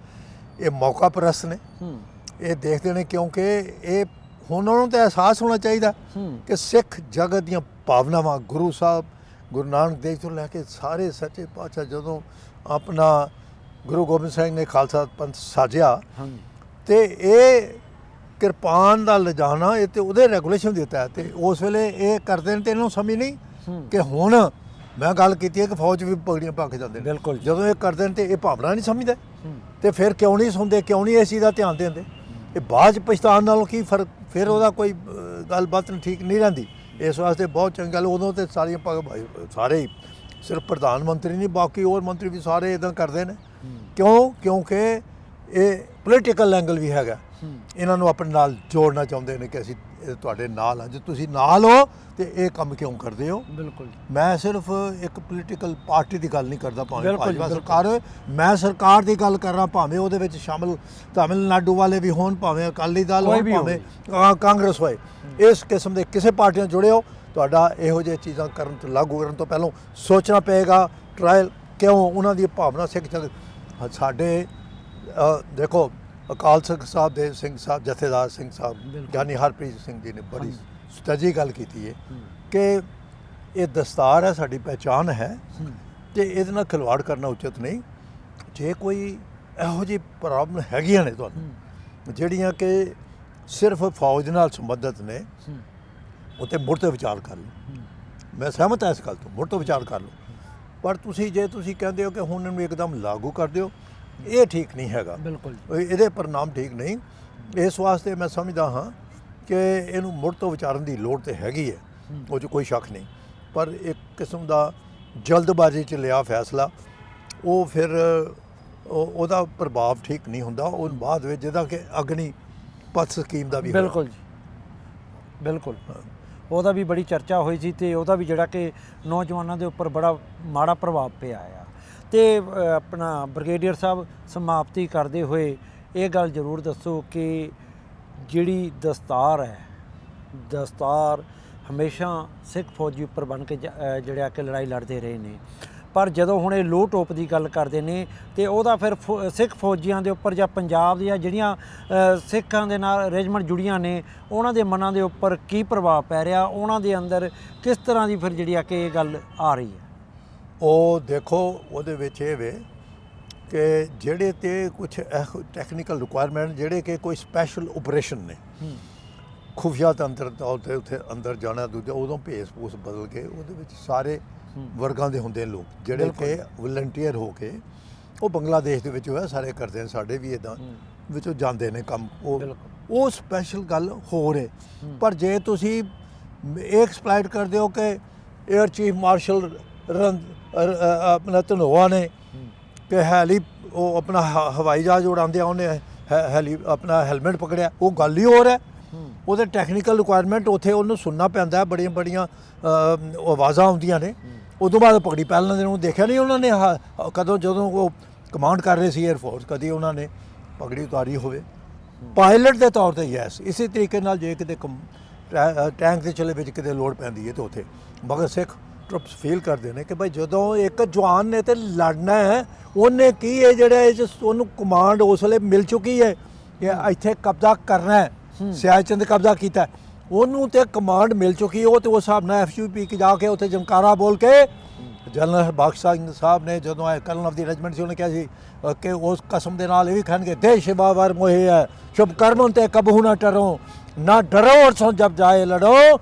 ਇਹ ਮੌਕਾ ਪ੍ਰਸਤ ਨੇ, ਇਹ ਦੇਖਦੇ ਨੇ ਕਿਉਂਕਿ ਇਹ ਹੁਣ ਉਹਨਾਂ ਨੂੰ ਤਾਂ ਅਹਿਸਾਸ ਹੋਣਾ ਚਾਹੀਦਾ ਕਿ ਸਿੱਖ ਜਗਤ ਦੀਆਂ ਭਾਵਨਾਵਾਂ, ਗੁਰੂ ਸਾਹਿਬ ਗੁਰੂ ਨਾਨਕ ਦੇਵ ਤੋਂ ਲੈ ਕੇ ਸਾਰੇ ਸੱਚੇ ਪਾਤਸ਼ਾਹ ਜਦੋਂ ਆਪਣਾ ਗੁਰੂ ਗੋਬਿੰਦ ਸਿੰਘ ਨੇ ਖਾਲਸਾ ਪੰਥ ਸਾਜਿਆ ਤੇ ਇਹ ਕਿਰਪਾਨ ਦਾ ਲਿਜਾਣਾ ਇਹ ਤੇ ਉਹਦੇ ਰੈਗੂਲੇਸ਼ਨ ਦਿੱਤਾ ਤੇ ਉਸ ਵੇਲੇ ਇਹ ਕਰਦੇ ਨੇ ਤੇ ਇਹਨੂੰ ਸਮਝ ਨਹੀਂ ਕਿ ਹੁਣ ਮੈਂ ਗੱਲ ਕੀਤੀ ਹੈ ਕਿ ਫੌਜ ਵੀ ਪਗੜੀਆਂ ਪਾ ਕੇ ਜਾਂਦੇ ਨੇ। ਬਿਲਕੁਲ। ਜਦੋਂ ਇਹ ਕਰਦੇ ਨੇ ਤੇ ਇਹ ਭਾਵਨਾ ਨਹੀਂ ਸਮਝਦੇ ਤੇ ਫਿਰ ਕਿਉਂ ਨਹੀਂ ਸੁਣਦੇ, ਕਿਉਂ ਨਹੀਂ ਇਸ ਚੀਜ਼ ਦਾ ਧਿਆਨ ਦਿੰਦੇ? ਇਹ ਬਾਅਦ 'ਚ ਪਛਤਾਣ ਨਾਲੋਂ ਕੀ ਫਰਕ? ਫਿਰ ਉਹਦਾ ਕੋਈ ਗੱਲਬਾਤ ਠੀਕ ਨਹੀਂ ਰਹਿੰਦੀ। ਇਸ ਵਾਸਤੇ ਬਹੁਤ ਚੰਗੀ ਗੱਲ ਉਦੋਂ ਤੇ ਸਾਰੀਆਂ ਸਾਰੇ ਹੀ, ਸਿਰਫ ਪ੍ਰਧਾਨ ਮੰਤਰੀ ਨਹੀਂ ਬਾਕੀ ਹੋਰ ਮੰਤਰੀ ਵੀ ਸਾਰੇ ਇੱਦਾਂ ਕਰਦੇ ਨੇ। ਕਿਉਂ? ਕਿਉਂਕਿ ਇਹ ਪੋਲੀਟੀਕਲ ਐਂਗਲ ਵੀ ਹੈਗਾ। ਇਹਨਾਂ ਨੂੰ ਆਪਣੇ ਨਾਲ ਜੋੜਨਾ ਚਾਹੁੰਦੇ ਨੇ ਕਿ ਅਸੀਂ ਤੁਹਾਡੇ ਨਾਲ ਹਾਂ। ਜੇ ਤੁਸੀਂ ਨਾਲ ਹੋ ਤੇ ਇਹ ਕੰਮ ਕਿਉਂ ਕਰਦੇ ਹੋ? ਬਿਲਕੁਲ। ਮੈਂ ਸਿਰਫ ਇੱਕ ਪੋਲੀਟੀਕਲ ਪਾਰਟੀ ਦੀ ਗੱਲ ਨਹੀਂ ਕਰਦਾ, ਭਾਵੇਂ ਭਾਜਪਾ ਸਰਕਾਰ ਹੋਵੇ, ਮੈਂ ਸਰਕਾਰ ਦੀ ਗੱਲ ਕਰ ਰਿਹਾ, ਭਾਵੇਂ ਉਹਦੇ ਵਿੱਚ ਸ਼ਾਮਲ ਤਾਮਿਲਨਾਡੂ ਵਾਲੇ ਵੀ ਹੋਣ, ਭਾਵੇਂ ਅਕਾਲੀ ਦਲ ਹੋਣ, ਭਾਵੇਂ ਕਾਂਗਰਸ ਹੋਏ। ਇਸ ਕਿਸਮ ਦੇ ਕਿਸੇ ਪਾਰਟੀ ਨਾਲ ਜੁੜੇ ਹੋ, ਤੁਹਾਡਾ ਇਹੋ ਜਿਹੇ ਚੀਜ਼ਾਂ ਕਰਨ ਤੋਂ ਲਾਗੂ ਕਰਨ ਤੋਂ ਪਹਿਲਾਂ ਸੋਚਣਾ ਪਏਗਾ ਟਰਾਇਲ ਕਿਉਂ ਉਹਨਾਂ ਦੀ ਭਾਵਨਾ ਸਿੱਖ ਸਾਡੇ ਦੇਖੋ ਅਕਾਲ ਤਖਤ ਸਾਹਿਬ ਦੇਵ ਸਿੰਘ ਸਾਹਿਬ, ਜਥੇਦਾਰ ਸਿੰਘ ਸਾਹਿਬ, ਗਿਆਨੀ ਹਰਪ੍ਰੀਤ ਸਿੰਘ ਜੀ ਨੇ ਬੜੀ ਸਟੱਡੀ ਗੱਲ ਕੀਤੀ ਹੈ ਕਿ ਇਹ ਦਸਤਾਰ ਹੈ, ਸਾਡੀ ਪਹਿਚਾਣ ਹੈ ਤੇ ਇਹਦੇ ਨਾਲ ਖਿਲਵਾੜ ਕਰਨਾ ਉਚਿਤ ਨਹੀਂ। ਜੇ ਕੋਈ ਇਹੋ ਜਿਹੀ ਪ੍ਰੋਬਲਮ ਹੈਗੀਆਂ ਨੇ ਤੁਹਾਨੂੰ ਜਿਹੜੀਆਂ ਕਿ ਸਿਰਫ ਫੌਜ ਨਾਲ ਸੰਬੰਧਿਤ ਨੇ, ਉੱਤੇ ਮੁੜ ਤੋਂ ਵਿਚਾਰ ਕਰ ਲਓ। ਮੈਂ ਸਹਿਮਤ ਹਾਂ ਇਸ ਗੱਲ ਤੋਂ, ਮੁੜ ਤੋਂ ਵਿਚਾਰ ਕਰ ਲਓ। ਪਰ ਜੇ ਤੁਸੀਂ ਕਹਿੰਦੇ ਹੋ ਕਿ ਹੁਣ ਇਹਨੂੰ ਇੱਕਦਮ ਲਾਗੂ ਕਰ ਦਿਓ, ਇਹ ਠੀਕ ਨਹੀਂ ਹੈਗਾ। ਬਿਲਕੁਲ। ਇਹਦੇ परिणाम ਠੀਕ ਨਹੀਂ। ਇਸ ਵਾਸਤੇ ਮੈਂ ਸਮਝਦਾ ਹਾਂ ਕਿ ਇਹਨੂੰ ਮੁੜ ਤੋਂ ਵਿਚਾਰਨ ਦੀ ਲੋੜ ਤੇ ਹੈਗੀ ਹੈ, ਉਹ 'ਚ ਕੋਈ ਸ਼ੱਕ ਨਹੀਂ। ਪਰ ਇੱਕ ਕਿਸਮ ਦਾ ਜਲਦਬਾਜ਼ੀ 'ਚ ਲਿਆ ਫੈਸਲਾ, ਉਹ ਫਿਰ ਉਹਦਾ ਪ੍ਰਭਾਵ ਠੀਕ ਨਹੀਂ ਹੁੰਦਾ। ਉਹ ਬਾਅਦ ਵਿੱਚ ਜਿਹਦਾ ਕਿ ਅਗਨੀ ਪਥ ਸਕੀਮ ਦਾ ਵੀ ਬਿਲਕੁਲ ਜੀ ਬਿਲਕੁਲ, ਉਹਦਾ ਵੀ ਬੜੀ ਚਰਚਾ ਹੋਈ ਸੀ ਤੇ ਉਹਦਾ ਵੀ ਜਿਹੜਾ ਕਿ ਨੌਜਵਾਨਾਂ ਦੇ ਉੱਪਰ ਬੜਾ ਮਾੜਾ ਪ੍ਰਭਾਵ ਪਿਆ ਆ। ਤੇ ਆਪਣਾ ਬ੍ਰਿਗੇਡੀਅਰ ਸਾਹਿਬ ਸਮਾਪਤੀ ਕਰਦੇ ਹੋਏ ਇਹ ਗੱਲ ਜ਼ਰੂਰ ਦੱਸੋ ਕਿ ਜਿਹੜੀ ਦਸਤਾਰ ਹੈ, ਦਸਤਾਰ ਹਮੇਸ਼ਾ ਸਿੱਖ ਫੌਜੀ ਉੱਪਰ ਬਣ ਕੇ ਜਿਹੜਾ ਕਿ ਲੜਾਈ ਲੜਦੇ ਰਹੇ ਨੇ, ਪਰ ਜਦੋਂ ਹੁਣ ਇਹ ਲੋਹ ਟੋਪ ਦੀ ਗੱਲ ਕਰਦੇ ਨੇ ਤੇ ਉਹਦਾ ਫਿਰ ਸਿੱਖ ਫੌਜੀਆਂ ਦੇ ਉੱਪਰ ਜਾਂ ਪੰਜਾਬ ਦੀਆਂ ਜਿਹੜੀਆਂ ਸਿੱਖਾਂ ਦੇ ਨਾਲ ਰੈਜੀਮੈਂਟ ਜੁੜੀਆਂ ਨੇ ਉਹਨਾਂ ਦੇ ਮਨਾਂ ਦੇ ਉੱਪਰ ਕੀ ਪ੍ਰਭਾਵ ਪੈ ਰਿਹਾ, ਉਹਨਾਂ ਦੇ ਅੰਦਰ ਕਿਸ ਤਰ੍ਹਾਂ ਦੀ ਫਿਰ ਜਿਹੜੀ ਆ ਕਿ ਇਹ ਗੱਲ ਆ ਰਹੀ ਹੈ? ਉਹ ਦੇਖੋ ਉਹਦੇ ਵਿੱਚ ਇਹ ਵੇ ਕਿ ਜਿਹੜੇ ਤੇ ਕੁਝ ਟੈਕਨੀਕਲ ਰਿਕੁਆਇਰਮੈਂਟ ਜਿਹੜੇ ਕਿ ਕੋਈ ਸਪੈਸ਼ਲ ਆਪਰੇਸ਼ਨ ਨੇ, ਖੁਫੀਆ ਤੰਤਰ ਤੌਰ 'ਤੇ ਉੱਥੇ ਅੰਦਰ ਜਾਣਾ, ਦੂਜਾ ਉਦੋਂ ਭੇਸ ਭੂਸ ਬਦਲ ਕੇ ਉਹਦੇ ਵਿੱਚ ਸਾਰੇ ਵਰਗਾਂ ਦੇ ਹੁੰਦੇ ਲੋਕ ਜਿਹੜੇ ਕਿ ਵਲੰਟੀਅਰ ਹੋ ਕੇ ਉਹ ਬੰਗਲਾਦੇਸ਼ ਦੇ ਵਿੱਚ ਹੋਇਆ, ਸਾਰੇ ਕਰਦੇ ਨੇ, ਸਾਡੇ ਵੀ ਇੱਦਾਂ ਵਿੱਚੋਂ ਜਾਂਦੇ ਨੇ ਕੰਮ। ਉਹ ਸਪੈਸ਼ਲ ਗੱਲ ਹੋਰ ਹੈ। ਪਰ ਜੇ ਤੁਸੀਂ ਇਹ ਐਕਸਪਲਾਈਟ ਕਰਦੇ ਹੋ ਕਿ ਏਅਰ ਚੀਫ ਮਾਰਸ਼ਲ ਆਪਣਾ ਧਨੋਆ ਨੇ ਕਿ ਹੈਲੀ ਉਹ ਆਪਣਾ ਹਵਾਈ ਜਹਾਜ਼ ਉਡਾਉਂਦੇ ਆ, ਉਹਨੇ ਹੈਲੀ ਆਪਣਾ ਹੈਲਮਟ ਪਕੜਿਆ, ਉਹ ਗੱਲ ਹੀ ਹੋਰ ਹੈ। ਉਹਦੇ ਟੈਕਨੀਕਲ ਰਿਕੁਆਇਰਮੈਂਟ ਉੱਥੇ ਉਹਨੂੰ ਸੁਣਨਾ ਪੈਂਦਾ, ਬੜੀਆਂ ਬੜੀਆਂ ਆਵਾਜ਼ਾਂ ਆਉਂਦੀਆਂ ਨੇ, ਉਦੋਂ ਬਾਅਦ ਪਗੜੀ ਪਹਿਨ ਲੈਂਦੇ ਨੇ। ਉਹਨੂੰ ਦੇਖਿਆ ਨਹੀਂ ਉਹਨਾਂ ਨੇ ਕਦੋਂ, ਜਦੋਂ ਉਹ ਕਮਾਂਡ ਕਰ ਰਹੇ ਸੀ ਏਅਰਫੋਰਸ, ਕਦੀ ਉਹਨਾਂ ਨੇ ਪਗੜੀ ਉਤਾਰੀ ਹੋਵੇ ਪਾਇਲਟ ਦੇ ਤੌਰ ਤੇ। ਯੈਸ, ਇਸੇ ਤਰੀਕੇ ਨਾਲ ਜੇ ਕਿਤੇ ਟੈਂਕ ਦੇ ਚਲੇ ਵਿੱਚ ਕਿਤੇ ਲੋੜ ਪੈਂਦੀ ਹੈ ਤਾਂ ਉੱਥੇ ਮਗਰ ਸਿੱਖ ਟਰੂਪਸ ਫੀਲ ਕਰਦੇ ਨੇ ਕਿ ਭਾਈ ਜਦੋਂ ਇੱਕ ਜਵਾਨ ਨੇ ਤੇ ਲੜਨਾ ਹੈ, ਉਹਨੇ ਕੀ ਹੈ ਜਿਹੜਾ ਉਹਨੂੰ ਕਮਾਂਡ ਉਸ ਵੇਲੇ ਮਿਲ ਚੁੱਕੀ ਹੈ ਕਿ ਇੱਥੇ ਕਬਜ਼ਾ ਕਰਨਾ ਹੈ, ਸਿਆਚਿਨ ਤੇ ਕਬਜ਼ਾ ਕੀਤਾ, ਉਹਨੂੰ ਤੇ ਕਮਾਂਡ ਮਿਲ ਚੁੱਕੀ। ਉਹ ਤੇ ਉਸ ਹਿਸਾਬ ਨਾਲ FUP ਕੀ ਜਾ ਕੇ ਉੱਥੇ ਜਮਕਾਰਾ ਬੋਲ ਕੇ ਜਨਰਲ ਬਖਸ਼ ਸਿੰਘ ਸਾਹਿਬ ਨੇ ਜਦੋਂ ਆਏ ਕਰਨਲ ਆਫ ਦੀ ਰੈਜੀਮੈਂਟ ਸੀ, ਉਹਨੇ ਕਿਹਾ ਸੀ ਕਿ ਉਸ ਕਸਮ ਦੇ ਨਾਲ ਇਹ ਵੀ ਕਹਿਣਗੇ ਦੇਸ਼ ਬਾਬਰ ਮੋਹੇ ਹੈ ਸ਼ੁਭ ਕਰਮ ਤੇ ਕਬਹੂ ਨਾ ਡਰੋ, ਨਾ ਡਰੋ ਔਰ ਸੋ ਜਬ ਜਾਏ ਲੜੋ,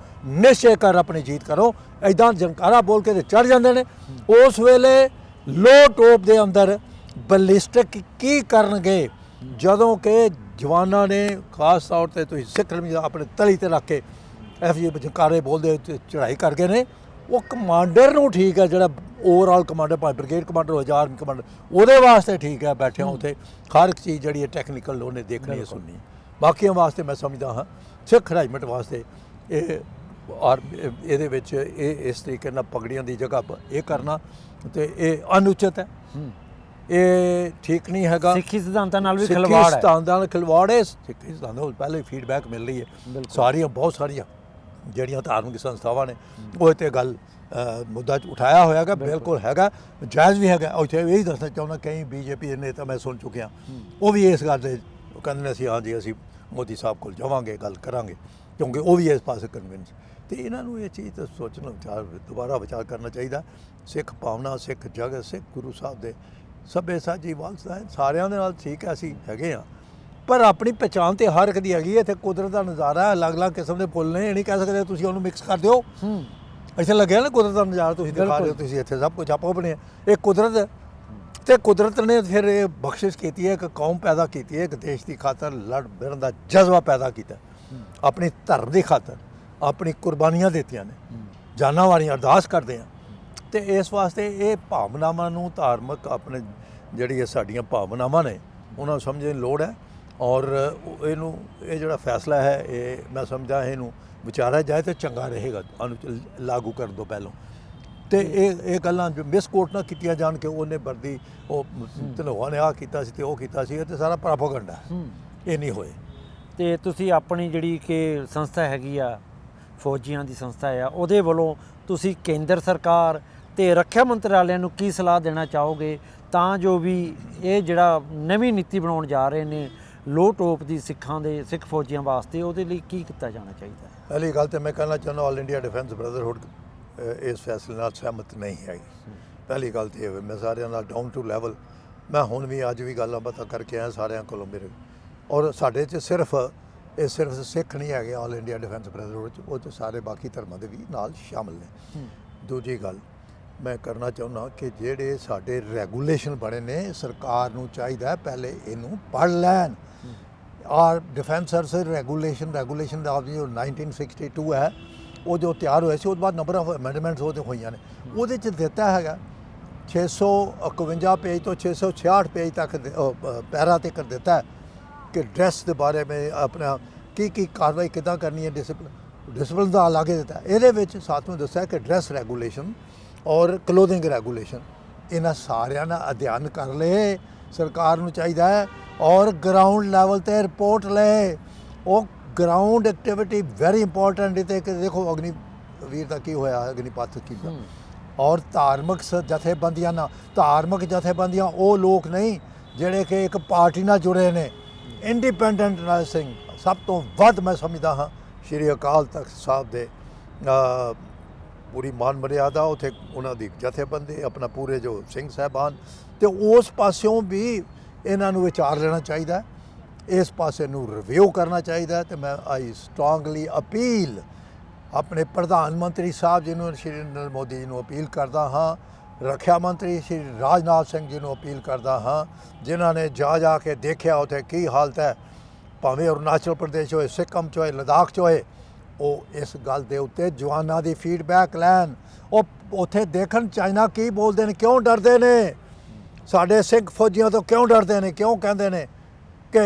ਨਿਸ਼ਚੈ ਕਰ ਆਪਣੀ ਜੀਤ ਕਰੋ। ਇੱਦਾਂ ਜਨਕਾਰਾ ਬੋਲ ਕੇ ਤੇ ਚੜ ਜਾਂਦੇ ਨੇ। ਉਸ ਵੇਲੇ ਲੋ ਟੋਪ ਦੇ ਅੰਦਰ ਬਲਿਸਟਿਕ ਕੀ ਕਰਨਗੇ ਜਦੋਂ ਕਿ ਜਵਾਨਾਂ ਨੇ ਖਾਸ ਤੌਰ ਤੇ ਤੁਸੀਂ ਸਿੱਖ ਆਪਣੇ ਤਲੀ ਤੇ ਰੱਖ ਕੇ FUP ਜਨਕਾਰੇ ਬੋਲਦੇ ਚੜ੍ਹਾਈ ਕਰ ਗਏ ਨੇ। ਉਹ ਕਮਾਂਡਰ ਨੂੰ ਠੀਕ ਹੈ, ਜਿਹੜਾ ਓਵਰਆਲ ਕਮਾਂਡਰ ਭਾਵੇਂ ਬ੍ਰਿਗੇਡ ਕਮਾਂਡਰ ਹੋਵੇ ਜਾਂ ਆਰਮੀ ਕਮਾਂਡਰ, ਉਹਦੇ ਵਾਸਤੇ ਠੀਕ ਹੈ ਬੈਠਿਆ ਉੱਥੇ ਹਰ ਇੱਕ ਚੀਜ਼ ਜਿਹੜੀ ਹੈ ਟੈਕਨੀਕਲ ਉਹਨੇ ਦੇਖਣੀ ਹੈ, ਸੁਣਨੀ। ਬਾਕੀਆਂ ਵਾਸਤੇ ਮੈਂ ਸਮਝਦਾ ਹਾਂ ਸਿੱਖ ਰੈਜੀਮੈਂਟ ਵਾਸਤੇ ਇਹਦੇ ਵਿੱਚ ਇਹ ਇਸ ਤਰੀਕੇ ਨਾਲ ਪਗੜੀਆਂ ਦੀ ਜਗ੍ਹਾ ਇਹ ਕਰਨਾ ਤੇ ਇਹ ਅਨੁਚਿਤ ਹੈ, ਇਹ ਠੀਕ ਨਹੀਂ ਹੈਗਾ। ਸਿੱਖੀ ਸਿਧਾਂਤਾਂ ਨਾਲ ਵੀ ਖਿਲਵਾੜ ਹੈ, ਸਿਧਾਂਤਾਂ ਨਾਲ ਖਿਲਵਾੜ ਹੈ। ਸਿੱਖੀ ਸਿਧਾਂਤਾਂ ਪਹਿਲੇ ਫੀਡਬੈਕ ਮਿਲ ਰਹੀ ਹੈ ਸਾਰੀਆਂ, ਬਹੁਤ ਸਾਰੀਆਂ ਜਿਹੜੀਆਂ ਧਾਰਮਿਕ ਸੰਸਥਾਵਾਂ ਨੇ ਉਹ ਤੇ ਗੱਲ ਮੁੱਦਾ ਉਠਾਇਆ ਹੋਇਆ ਹੈਗਾ, ਬਿਲਕੁਲ ਹੈਗਾ, ਜਾਇਜ਼ ਵੀ ਹੈਗਾ। ਉੱਥੇ ਇਹੀ ਦੱਸਣਾ ਚਾਹੁੰਦਾ ਕਈ BJP ਦੇ ਨੇਤਾ ਮੈਂ ਸੁਣ ਚੁੱਕਿਆ, ਉਹ ਵੀ ਇਸ ਗੱਲ ਦੇ ਕਹਿੰਦੇ ਨੇ ਅਸੀਂ ਹਾਂਜੀ ਅਸੀਂ ਮੋਦੀ ਸਾਹਿਬ ਕੋਲ ਜਾਵਾਂਗੇ, ਗੱਲ ਕਰਾਂਗੇ, ਕਿਉਂਕਿ ਉਹ ਵੀ ਇਸ ਪਾਸੇ ਕਨਵਿੰਸ। ਤੇ ਇਹਨਾਂ ਨੂੰ ਇਹ ਚੀਜ਼ ਤਾਂ ਸੋਚਣਾ, ਦੁਬਾਰਾ ਵਿਚਾਰ ਕਰਨਾ ਚਾਹੀਦਾ। ਸਿੱਖ ਭਾਵਨਾ, ਸਿੱਖ ਜਗਤ, ਸਿੱਖ ਗੁਰੂ ਸਾਹਿਬ ਦੇ ਸਭੇ ਸਾਂਝੀ ਵਾਲਸਾ ਹੈ, ਸਾਰਿਆਂ ਦੇ ਨਾਲ ਠੀਕ ਹੈ, ਅਸੀਂ ਹੈਗੇ ਹਾਂ। ਪਰ ਆਪਣੀ ਪਹਿਚਾਣ ਤੇ ਹਰ ਇੱਕ ਦੀ ਹੈਗੀ ਹੈ। ਇੱਥੇ ਕੁਦਰਤ ਦਾ ਨਜ਼ਾਰਾ ਹੈ, ਅਲੱਗ-ਅਲੱਗ ਕਿਸਮ ਦੇ ਫੁੱਲ ਨੇ, ਇਹ ਨਹੀਂ ਕਹਿ ਸਕਦੇ ਤੁਸੀਂ ਉਹਨੂੰ ਮਿਕਸ ਕਰ ਦਿਓ। ਇੱਥੇ ਲੱਗਿਆ ਨਾ ਕੁਦਰਤ ਦਾ ਨਜ਼ਾਰਾ ਤੁਸੀਂ ਦਿਖਾ ਰਹੇ ਹੋ, ਤੁਸੀਂ ਇੱਥੇ ਸਭ ਕੁਝ ਆਪੋ ਆਪਣੇ, ਇਹ ਕੁਦਰਤ ਤੇ ਕੁਦਰਤ ਨੇ ਫਿਰ ਇਹ ਬਖਸ਼ਿਸ਼ ਕੀਤੀ ਹੈ, ਇੱਕ ਕੌਮ ਪੈਦਾ ਕੀਤੀ ਹੈ, ਇੱਕ ਦੇਸ਼ ਦੀ ਖਾਤਰ ਲੜ ਬਿਰਨ ਦਾ ਜਜ਼ਬਾ ਪੈਦਾ ਕੀਤਾ, ਆਪਣੀ ਧਰਮ ਦੀ ਖਾਤਰ ਆਪਣੀ ਕੁਰਬਾਨੀਆਂ ਦਿੱਤੀਆਂ ਨੇ, ਜਾਨਾਂ ਵਾਲੀਆਂ ਅਰਦਾਸ ਕਰਦੇ ਆ। ਤੇ ਇਸ ਵਾਸਤੇ ਇਹ ਭਾਵਨਾਵਾਂ ਨੂੰ ਧਾਰਮਿਕ ਆਪਣੇ ਜਿਹੜੀ ਇਹ ਸਾਡੀਆਂ ਭਾਵਨਾਵਾਂ ਨੇ ਉਹਨਾਂ ਨੂੰ ਸਮਝਣ ਦੀ ਲੋੜ ਹੈ। ਔਰ ਇਹਨੂੰ ਇਹ ਜਿਹੜਾ ਫੈਸਲਾ ਹੈ ਇਹ ਮੈਂ ਸਮਝਦਾ ਇਹਨੂੰ ਵਿਚਾਰਿਆ ਜਾਏ ਤਾਂ ਚੰਗਾ ਰਹੇਗਾ ਲਾਗੂ ਕਰਨ ਤੋਂ ਪਹਿਲਾਂ। ਤੇ ਇਹ ਗੱਲਾਂ ਮਿਸਕੋਟ ਨਾ ਕੀਤੀਆਂ ਜਾਣ ਕਿ ਉਹਨੇ ਵਰਦੀ ਉਹ ਧਨੋਆ ਨੇ ਆਹ ਕੀਤਾ ਸੀ ਤੇ ਉਹ ਕੀਤਾ ਸੀ, ਇਹ ਤੇ ਸਾਰਾ ਪ੍ਰੋਪਗੈਂਡਾ ਹੈ, ਇਹ ਨਹੀਂ ਹੋਏ। ਤੇ ਤੁਸੀਂ ਆਪਣੀ ਜਿਹੜੀ ਕਿ ਸੰਸਥਾ ਹੈਗੀ ਆ ਫੌਜੀਆਂ ਦੀ ਸੰਸਥਾ ਆ, ਉਹਦੇ ਵੱਲੋਂ ਤੁਸੀਂ ਕੇਂਦਰ ਸਰਕਾਰ ਤੇ ਰੱਖਿਆ ਮੰਤਰਾਲਿਆਂ ਨੂੰ ਕੀ ਸਲਾਹ ਦੇਣਾ ਚਾਹੋਗੇ ਤਾਂ ਜੋ ਵੀ ਇਹ ਜਿਹੜਾ ਨਵੀਂ ਨੀਤੀ ਬਣਾਉਣ ਜਾ ਰਹੇ ਨੇ ਲੋ ਟੋਪ ਦੀ ਸਿੱਖਾਂ ਦੇ ਸਿੱਖ ਫੌਜੀਆਂ ਵਾਸਤੇ, ਉਹਦੇ ਲਈ ਕੀ ਕੀਤਾ ਜਾਣਾ ਚਾਹੀਦਾ? ਪਹਿਲੀ ਗੱਲ ਤਾਂ ਮੈਂ ਕਹਿਣਾ ਚਾਹੁੰਦਾ ਆਲ ਇੰਡੀਆ ਡਿਫੈਂਸ ਬ੍ਰਦਰਹੁੱਡ ਇਸ ਫੈਸਲੇ ਨਾਲ ਸਹਿਮਤ ਨਹੀਂ ਹੈਗੀ। ਪਹਿਲੀ ਗੱਲ ਤਾਂ ਇਹ ਮੈਂ ਸਾਰਿਆਂ ਨਾਲ ਡਾਊਨ ਟੂ ਲੈਵਲ, ਮੈਂ ਹੁਣ ਵੀ ਅੱਜ ਵੀ ਗੱਲਾਂ ਬਾਤਾਂ ਕਰਕੇ ਆਇਆ ਸਾਰਿਆਂ ਕੋਲੋਂ ਮੇਰੇ, ਔਰ ਸਾਡੇ 'ਚ ਸਿਰਫ ਸਿੱਖ ਨਹੀਂ ਹੈਗੇ ਆਲ ਇੰਡੀਆ ਡਿਫੈਂਸ ਬ੍ਰਦਰਹੁੱਡ 'ਚ, ਉਹ 'ਚ ਸਾਰੇ ਬਾਕੀ ਧਰਮਾਂ ਦੇ ਵੀ ਨਾਲ ਸ਼ਾਮਲ ਨੇ। ਦੂਜੀ ਗੱਲ ਮੈਂ ਕਰਨਾ ਚਾਹੁੰਦਾ ਕਿ ਜਿਹੜੇ ਸਾਡੇ ਰੈਗੂਲੇਸ਼ਨ ਬਣੇ ਨੇ, ਸਰਕਾਰ ਨੂੰ ਚਾਹੀਦਾ ਪਹਿਲੇ ਇਹਨੂੰ ਪੜ੍ਹ ਲੈਣ। ਔਰ ਡਿਫੈਂਸ ਸਰਵਿਸ ਰੈਗੂਲੇਸ਼ਨ ਦਾ ਜੋ 1962 ਹੈ ਉਹ ਜੋ ਤਿਆਰ ਹੋਇਆ ਸੀ, ਉਹਦੇ ਬਾਅਦ ਨੰਬਰ ਆਫ ਅਮੈਂਡਮੈਂਟਸ ਉਹਦੇ ਹੋਈਆਂ ਨੇ, ਉਹਦੇ 'ਚ ਦਿੱਤਾ ਹੈਗਾ 651 ਪੇਜ ਤੋਂ 666 ਪੇਜ ਤੱਕ ਪੈਰਾ ਤੱਕ ਦਿੱਤਾ ਹੈ ਕਿ ਡਰੈਸ ਦੇ ਬਾਰੇ ਵਿੱਚ ਆਪਣਾ ਕੀ ਕਾਰਵਾਈ ਕਿੱਦਾਂ ਕਰਨੀ ਹੈ, ਡਿਸਪਲਿਨ ਦਾ ਅਲੱਗ ਦਿੱਤਾ। ਇਹਦੇ ਵਿੱਚ ਸਾਥ ਨੂੰ ਦੱਸਿਆ ਕਿ ਡਰੈਸ ਰੈਗੂਲੇਸ਼ਨ ਔਰ ਕਲੋਥਿੰਗ ਰੈਗੂਲੇਸ਼ਨ ਇਹਨਾਂ ਸਾਰਿਆਂ ਦਾ ਅਧਿਐਨ ਕਰ ਲਏ, ਸਰਕਾਰ ਨੂੰ ਚਾਹੀਦਾ ਹੈ, ਔਰ ਗਰਾਊਂਡ ਲੈਵਲ ਤੇ ਰਿਪੋਰਟ ਲਏ। ਉਹ ਗਰਾਊਂਡ ਐਕਟੀਵਿਟੀ ਵੈਰੀ ਇੰਪੋਰਟੈਂਟ। ਤੇ ਦੇਖੋ ਅਗਨੀਵੀਰ ਦਾ ਕੀ ਹੋਇਆ, ਅਗਨੀਪਥ ਕੀ, ਔਰ ਧਾਰਮਿਕ ਜਥੇਬੰਦੀਆਂ ਨਾਲ, ਧਾਰਮਿਕ ਜਥੇਬੰਦੀਆਂ ਉਹ ਲੋਕ ਨਹੀਂ ਜਿਹੜੇ ਕਿ ਇੱਕ ਪਾਰਟੀ ਨਾਲ ਜੁੜੇ ਨੇ। ਇੰਡੀਪੈਂਡੈਂਟ ਨਾਲ ਸਿੰਘ ਸਭ ਤੋਂ ਵੱਧ ਮੈਂ ਸਮਝਦਾ ਹਾਂ ਸ਼੍ਰੀ ਅਕਾਲ ਤਖਤ ਸਾਹਿਬ ਦੇ ਪੂਰੀ ਮਾਨ ਮਰਿਆਦਾ, ਉੱਥੇ ਉਹਨਾਂ ਦੀ ਜਥੇਬੰਦੀ ਆਪਣਾ ਪੂਰੇ ਜੋ ਸਿੰਘ ਸਾਹਿਬਾਨ, ਤੇ ਉਸ ਪਾਸਿਓਂ ਵੀ ਇਹਨਾਂ ਨੂੰ ਵਿਚਾਰ ਲੈਣਾ ਚਾਹੀਦਾ, ਇਸ ਪਾਸੇ ਨੂੰ ਰਿਵਿਊ ਕਰਨਾ ਚਾਹੀਦਾ। ਤੇ ਮੈਂ ਆਈ ਸਟਰੋਂਗਲੀ ਅਪੀਲ ਆਪਣੇ ਪ੍ਰਧਾਨ ਮੰਤਰੀ ਸਾਹਿਬ ਜੀ ਨੂੰ, ਸ਼੍ਰੀ ਨਰਿੰਦਰ ਮੋਦੀ ਜੀ ਨੂੰ ਅਪੀਲ ਕਰਦਾ ਹਾਂ, ਰੱਖਿਆ ਮੰਤਰੀ ਸ਼੍ਰੀ ਰਾਜਨਾਥ ਸਿੰਘ ਜੀ ਨੂੰ ਅਪੀਲ ਕਰਦਾ ਹਾਂ, ਜਿਨ੍ਹਾਂ ਨੇ ਜਾ ਕੇ ਦੇਖਿਆ ਉੱਥੇ ਕੀ ਹਾਲਤ ਹੈ, ਭਾਵੇਂ ਅਰੁਣਾਚਲ ਪ੍ਰਦੇਸ਼ ਹੋਏ, ਸਿੱਕਮ 'ਚ ਹੋਏ, ਲਦਾਖ 'ਚ ਹੋਏ, ਉਹ ਇਸ ਗੱਲ ਦੇ ਉੱਤੇ ਜਵਾਨਾਂ ਦੀ ਫੀਡਬੈਕ ਲੈਣ। ਉਹ ਉੱਥੇ ਦੇਖਣ ਚਾਈਨਾ ਕੀ ਬੋਲਦੇ ਨੇ, ਕਿਉਂ ਡਰਦੇ ਨੇ, ਸਾਡੇ ਸਿੱਖ ਫੌਜੀਆਂ ਤੋਂ ਕਿਉਂ ਡਰਦੇ ਨੇ, ਕਿਉਂ ਕਹਿੰਦੇ ਨੇ ਕਿ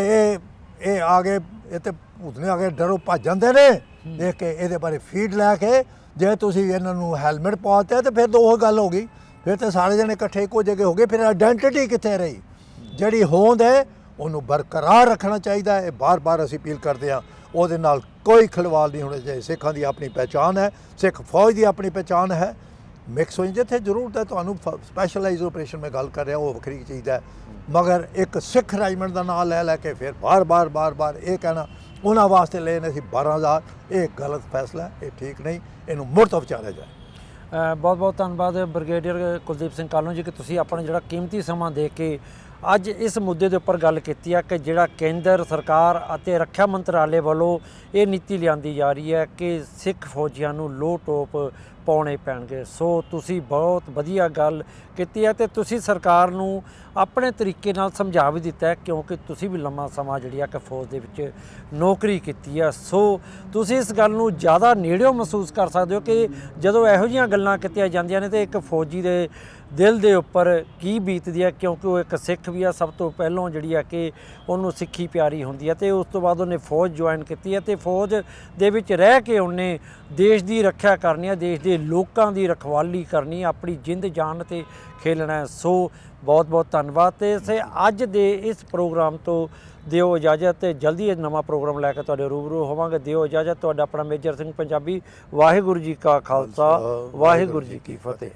ਇਹ ਆ ਗਏ, ਇਹ ਤੇ ਭੂਤਨੇ ਆ ਗਏ, ਡਰੋ ਭੱਜ ਜਾਂਦੇ ਨੇ। ਦੇਖ ਕੇ ਇਹਦੇ ਬਾਰੇ ਫੀਡ ਲੈ ਕੇ ਜੇ ਤੁਸੀਂ ਇਹਨਾਂ ਨੂੰ ਹੈਲਮਟ ਪਾਤੇ ਤਾਂ ਫਿਰ ਤਾਂ ਉਹ ਗੱਲ ਹੋ ਗਈ, ਫਿਰ ਤਾਂ ਸਾਰੇ ਜਣੇ ਇਕੱਠੇ ਇੱਕੋ ਜਗ੍ਹਾ ਹੋ ਗਏ, ਫਿਰ ਆਇਡੈਂਟੀਟੀ ਕਿੱਥੇ ਰਹੀ? ਜਿਹੜੀ ਹੋਂਦ ਹੈ ਉਹਨੂੰ ਬਰਕਰਾਰ ਰੱਖਣਾ ਚਾਹੀਦਾ ਹੈ। ਬਾਰ-ਬਾਰ ਅਸੀਂ ਅਪੀਲ ਕਰਦੇ ਹਾਂ, ਉਹਦੇ ਨਾਲ ਕੋਈ ਖਿਲਵਾੜ ਨਹੀਂ ਹੋਣਾ ਚਾਹੀਦਾ। ਸਿੱਖਾਂ ਦੀ ਆਪਣੀ ਪਹਿਚਾਣ ਹੈ, ਸਿੱਖ ਫੌਜ ਦੀ ਆਪਣੀ ਪਹਿਚਾਣ ਹੈ। ਮਿਕਸ ਹੋਈ ਜਿੱਥੇ ਜ਼ਰੂਰਤ ਹੈ, ਤੁਹਾਨੂੰ ਸਪੈਸ਼ਲਾਈਜ਼ ਆਪਰੇਸ਼ਨ ਮੈਂ ਗੱਲ ਕਰ ਰਿਹਾ, ਉਹ ਵੱਖਰੀ ਚੀਜ਼ ਹੈ। ਮਗਰ ਇੱਕ ਸਿੱਖ ਰੈਜੀਮੈਂਟ ਦਾ ਨਾਮ ਲੈ ਕੇ ਫਿਰ ਬਾਰ-ਬਾਰ ਇਹ ਕਹਿਣਾ ਉਹਨਾਂ ਵਾਸਤੇ ਲੈਣੇ ਅਸੀਂ 12,000, ਇਹ ਗਲਤ ਫੈਸਲਾ ਹੈ, ਇਹ ਠੀਕ ਨਹੀਂ, ਇਹਨੂੰ ਮੁੜ ਤੋਂ ਵਿਚਾਰਿਆ ਜਾਏ। ਬਹੁਤ ਬਹੁਤ ਧੰਨਵਾਦ ਬ੍ਰਿਗੇਡੀਅਰ ਕੁਲਦੀਪ ਸਿੰਘ ਕਾਲੋਂ ਜੀ ਕਿ ਤੁਸੀਂ ਆਪਣਾ ਜਿਹੜਾ ਕੀਮਤੀ ਸਮਾਂ ਦੇ ਕੇ ਅੱਜ ਇਸ ਮੁੱਦੇ ਦੇ ਉੱਪਰ ਗੱਲ ਕੀਤੀ ਹੈ ਕਿ ਜਿਹੜਾ ਕੇਂਦਰ ਸਰਕਾਰ ਅਤੇ ਰੱਖਿਆ ਮੰਤਰਾਲੇ ਵੱਲੋਂ ਇਹ ਨੀਤੀ ਲਿਆਂਦੀ ਜਾ ਰਹੀ ਹੈ ਕਿ ਸਿੱਖ ਫੌਜੀਆਂ ਨੂੰ ਲੋਹ ਟੋਪ ਪਾਉਣੇ ਪੈਣਗੇ। ਸੋ ਤੁਸੀਂ ਬਹੁਤ ਵਧੀਆ ਗੱਲ ਕੀਤੀ ਹੈ ਅਤੇ ਤੁਸੀਂ ਸਰਕਾਰ ਨੂੰ ਆਪਣੇ ਤਰੀਕੇ ਨਾਲ ਸਮਝਾ ਵੀ ਦਿੱਤਾ ਹੈ, ਕਿਉਂਕਿ ਤੁਸੀਂ ਵੀ ਲੰਮਾ ਸਮਾਂ ਜਿਹੜੀ ਆ ਕਿ ਫੌਜ ਦੇ ਵਿੱਚ ਨੌਕਰੀ ਕੀਤੀ ਹੈ। ਸੋ ਤੁਸੀਂ ਇਸ ਗੱਲ ਨੂੰ ਜ਼ਿਆਦਾ ਨੇੜਿਓਂ ਮਹਿਸੂਸ ਕਰ ਸਕਦੇ ਹੋ ਕਿ ਜਦੋਂ ਇਹੋ ਜਿਹੀਆਂ ਗੱਲਾਂ ਕੀਤੀਆਂ ਜਾਂਦੀਆਂ ਨੇ ਤਾਂ ਇੱਕ ਫੌਜੀ ਦੇ ਦਿਲ ਦੇ ਉੱਪਰ ਕੀ ਬੀਤਦੀ ਹੈ, ਕਿਉਂਕਿ ਉਹ ਇੱਕ ਸਿੱਖ ਵੀ ਆ। ਸਭ ਤੋਂ ਪਹਿਲਾਂ ਜਿਹੜੀ ਆ ਕਿ ਉਹਨੂੰ ਸਿੱਖੀ ਪਿਆਰੀ ਹੁੰਦੀ ਹੈ ਅਤੇ ਉਸ ਤੋਂ ਬਾਅਦ ਉਹਨੇ ਫੌਜ ਜੁਆਇਨ ਕੀਤੀ ਹੈ ਅਤੇ ਫੌਜ ਦੇ ਵਿੱਚ ਰਹਿ ਕੇ ਉਹਨੇ ਦੇਸ਼ ਦੀ ਰੱਖਿਆ ਕਰਨੀ ਹੈ, ਦੇਸ਼ ਦੇ ਲੋਕਾਂ ਦੀ ਰਖਵਾਲੀ ਕਰਨੀ, ਆਪਣੀ ਜਿੰਦ ਜਾਨ 'ਤੇ ਖੇਲਣਾ। ਸੋ ਬਹੁਤ ਬਹੁਤ ਧੰਨਵਾਦ। ਅਤੇ ਅੱਜ ਦੇ ਇਸ ਪ੍ਰੋਗਰਾਮ ਤੋਂ ਦਿਓ ਇਜਾਜ਼ਤ, ਤੇ ਜਲਦੀ ਇਹ ਨਵਾਂ ਪ੍ਰੋਗਰਾਮ ਲੈ ਕੇ ਤੁਹਾਡੇ ਰੂਬਰੂ ਹੋਵਾਂਗੇ। ਦਿਓ ਇਜਾਜ਼ਤ। ਤੁਹਾਡਾ ਆਪਣਾ ਮੇਜਰ ਸਿੰਘ ਪੰਜਾਬੀ। ਵਾਹਿਗੁਰੂ ਜੀ ਕਾ ਖਾਲਸਾ, ਵਾਹਿਗੁਰੂ ਜੀ ਕੀ ਫਤਿਹ।